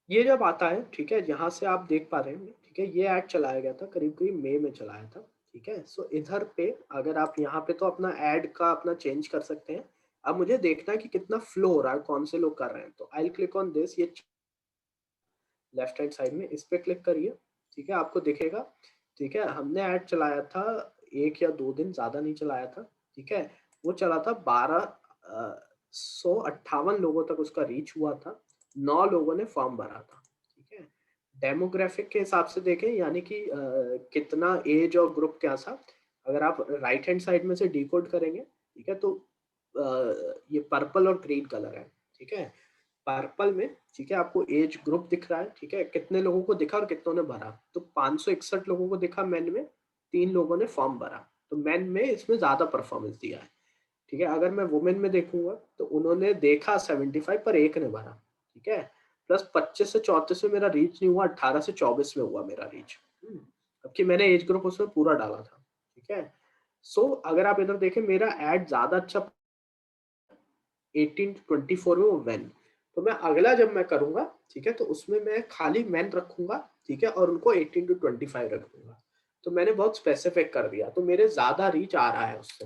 ये जब आता है, ठीक है, यहाँ से आप देख पा रहे हैं, ठीक है, ये ऐड चलाया गया था करीब करीब मई में चलाया था, ठीक है। सो इधर पे अगर आप यहाँ पे तो अपना ऐड का अपना चेंज कर सकते हैं। अब मुझे देखना है कि कितना फ्लो हो रहा है, कौन से लोग कर रहे हैं, तो आई क्लिक ऑन दिस, ये लेफ्ट हैंड साइड में इस पे क्लिक करिए, ठीक है, आपको दिखेगा, ठीक है। हमने ऐड चलाया था 1 या 2 दिन, ज्यादा नहीं चलाया था, ठीक है। वो चला था 1258 लोगों तक उसका रीच हुआ था, 9 लोगों ने फॉर्म भरा था, ठीक है। डेमोग्राफिक के हिसाब से देखें, यानी कि कितना एज और ग्रुप क्या था, अगर आप राइट हैंड साइड में से डिकोड करेंगे, ठीक है, तो ये पर्पल और ग्रीन कलर है, ठीक है। पर्पल में, ठीक है, आपको एज ग्रुप दिख रहा है, ठीक है, कितने लोगों को दिखा और कितनों ने भरा, तो 561 लोगों को दिखा मेन में, 3 लोगों ने फॉर्म भरा, तो मेन में इसमें ज्यादा परफॉर्मेंस दिया है, ठीक है। अगर मैं वुमेन में देखूंगा तो उन्होंने देखा 75 पर 1 ने भरा, ठीक है, प्लस 25 से 34 में मेरा रीच नहीं हुआ, 18 से 24 में हुआ मेरा रीच, जबकि मैंने एज ग्रुप उसमें पूरा डाला था, ठीक है। सो अगर आप इधर देखें, मेरा एड ज्यादा अच्छा 18 to 24 में वुमेन, तो मैं अगला जब मैं करूंगा, ठीक है, तो उसमें मैं खाली मेन रखूंगा, ठीक है, और उनको 18 to 25 रखूंगा, तो मैंने बहुत स्पेसिफिक कर दिया, तो मेरे ज्यादा रीच आ रहा है उससे।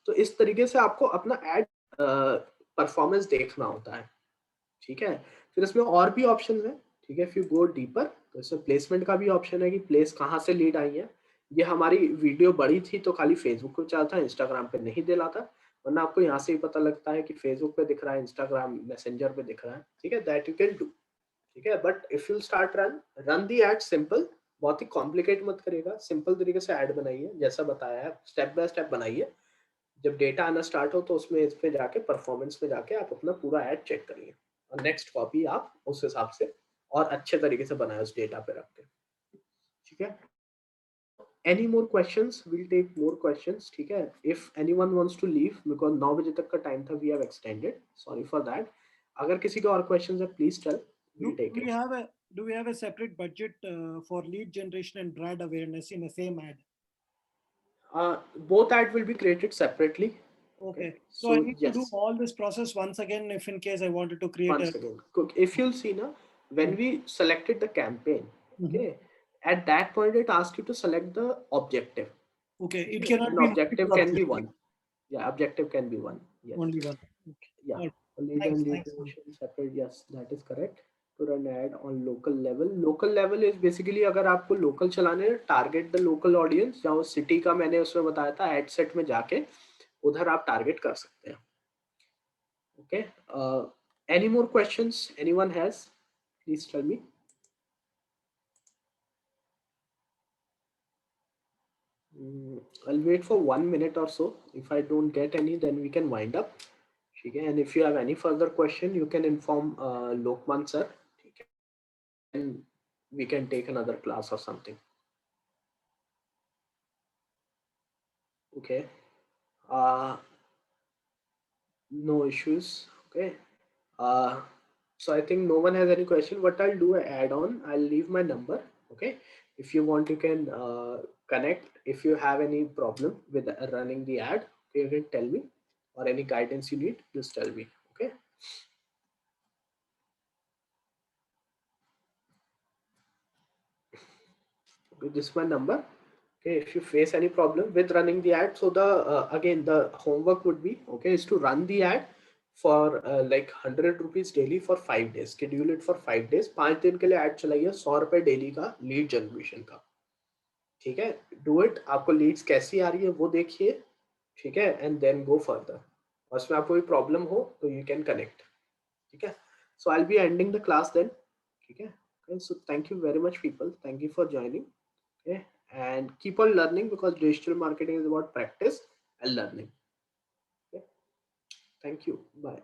तो इस तरीके से आपको अपना एड परफॉर्मेंस देखना होता है, ठीक है। फिर इसमें और भी ऑप्शन है, ठीक है, इफ यू गो डीपर तो इसमें प्लेसमेंट का भी ऑप्शन है कि प्लेस कहाँ से लीड आई है। ये हमारी वीडियो बड़ी थी तो खाली फेसबुक पे चला था, इंस्टाग्राम पे नहीं दिला था, वरना आपको यहाँ से ही पता लगता है कि फेसबुक पे दिख रहा है, इंस्टाग्राम मैसेंजर पे दिख रहा है, ठीक है, दैट यू कैन डू, ठीक है। But if you start run the ad simple, बहुत ही कॉम्प्लिकेट मत करिएगा, सिंपल तरीके से ऐड बनाइए, जैसा बताया है स्टेप बाय स्टेप बनाइए। जब डेटा आना स्टार्ट हो तो उसमें इस पे जाके परफॉर्मेंस में जाके आप अपना पूरा ऐड चेक करिए और नेक्स्ट कॉपी आप उस हिसाब से और अच्छे तरीके से बनाए उस डेटा पे रख के, ठीक है। Any more questions? We'll take more questions, ठीक है। If anyone wants to leave, because 9 बजे तक का टाइम था, we have extended. Sorry for that. अगर किसी के और questions है, please tell. We'll take it. Do we have a separate budget for lead generation and brand awareness in the same ad? Both ad will be created separately. Okay. So I need to do all this process once again if in case I wanted to create once again. If you'll see now, when we selected the campaign, okay, at that point it asks you to select the objective. Okay, it cannot be objective can be one. Yeah, objective can be one. Yes. Only one. Okay. Yeah. Thanks. Separate. Yes, that is correct. To run ad on local level. Local level is basically अगर आपको local चलाने हैं, target the local audience, जहाँ city का मैंने उसमें बताया था, ad set में जाके उधर आप target कर सकते हैं. Okay. Any more questions? Anyone has? Please tell me. I'll wait for 1 minute or so. If I don't get any, then we can wind up. Okay. And if you have any further question, you can inform Lokman sir. Okay. And we can take another class or something. Okay. No issues. Okay. So I think no one has any question. What I'll do, add on, I'll leave my number. Okay. If you want, you can connect. If you have any problem with running the ad, you can tell me, or any guidance you need, just tell me. Okay. Okay, this is my number. Okay, if you face any problem with running the ad, so the again the homework would be, okay, is to run the ad for like 100 rupees daily for 5 days. Schedule it for 5 days. 5 दिन के लिए ad चलाइए, 100 रुपए daily का lead generation का, ठीक है। Do it. आपको leads कैसी आ रही है वो देखिए, ठीक है, and then go further. और उसमें आपको कोई problem हो तो you can connect, ठीक है। So I'll be ending the class then, ठीक है। Okay, so thank you very much people. Thank you for joining. Okay, and keep on learning, because digital marketing is about practice and learning. Okay, thank you. Bye.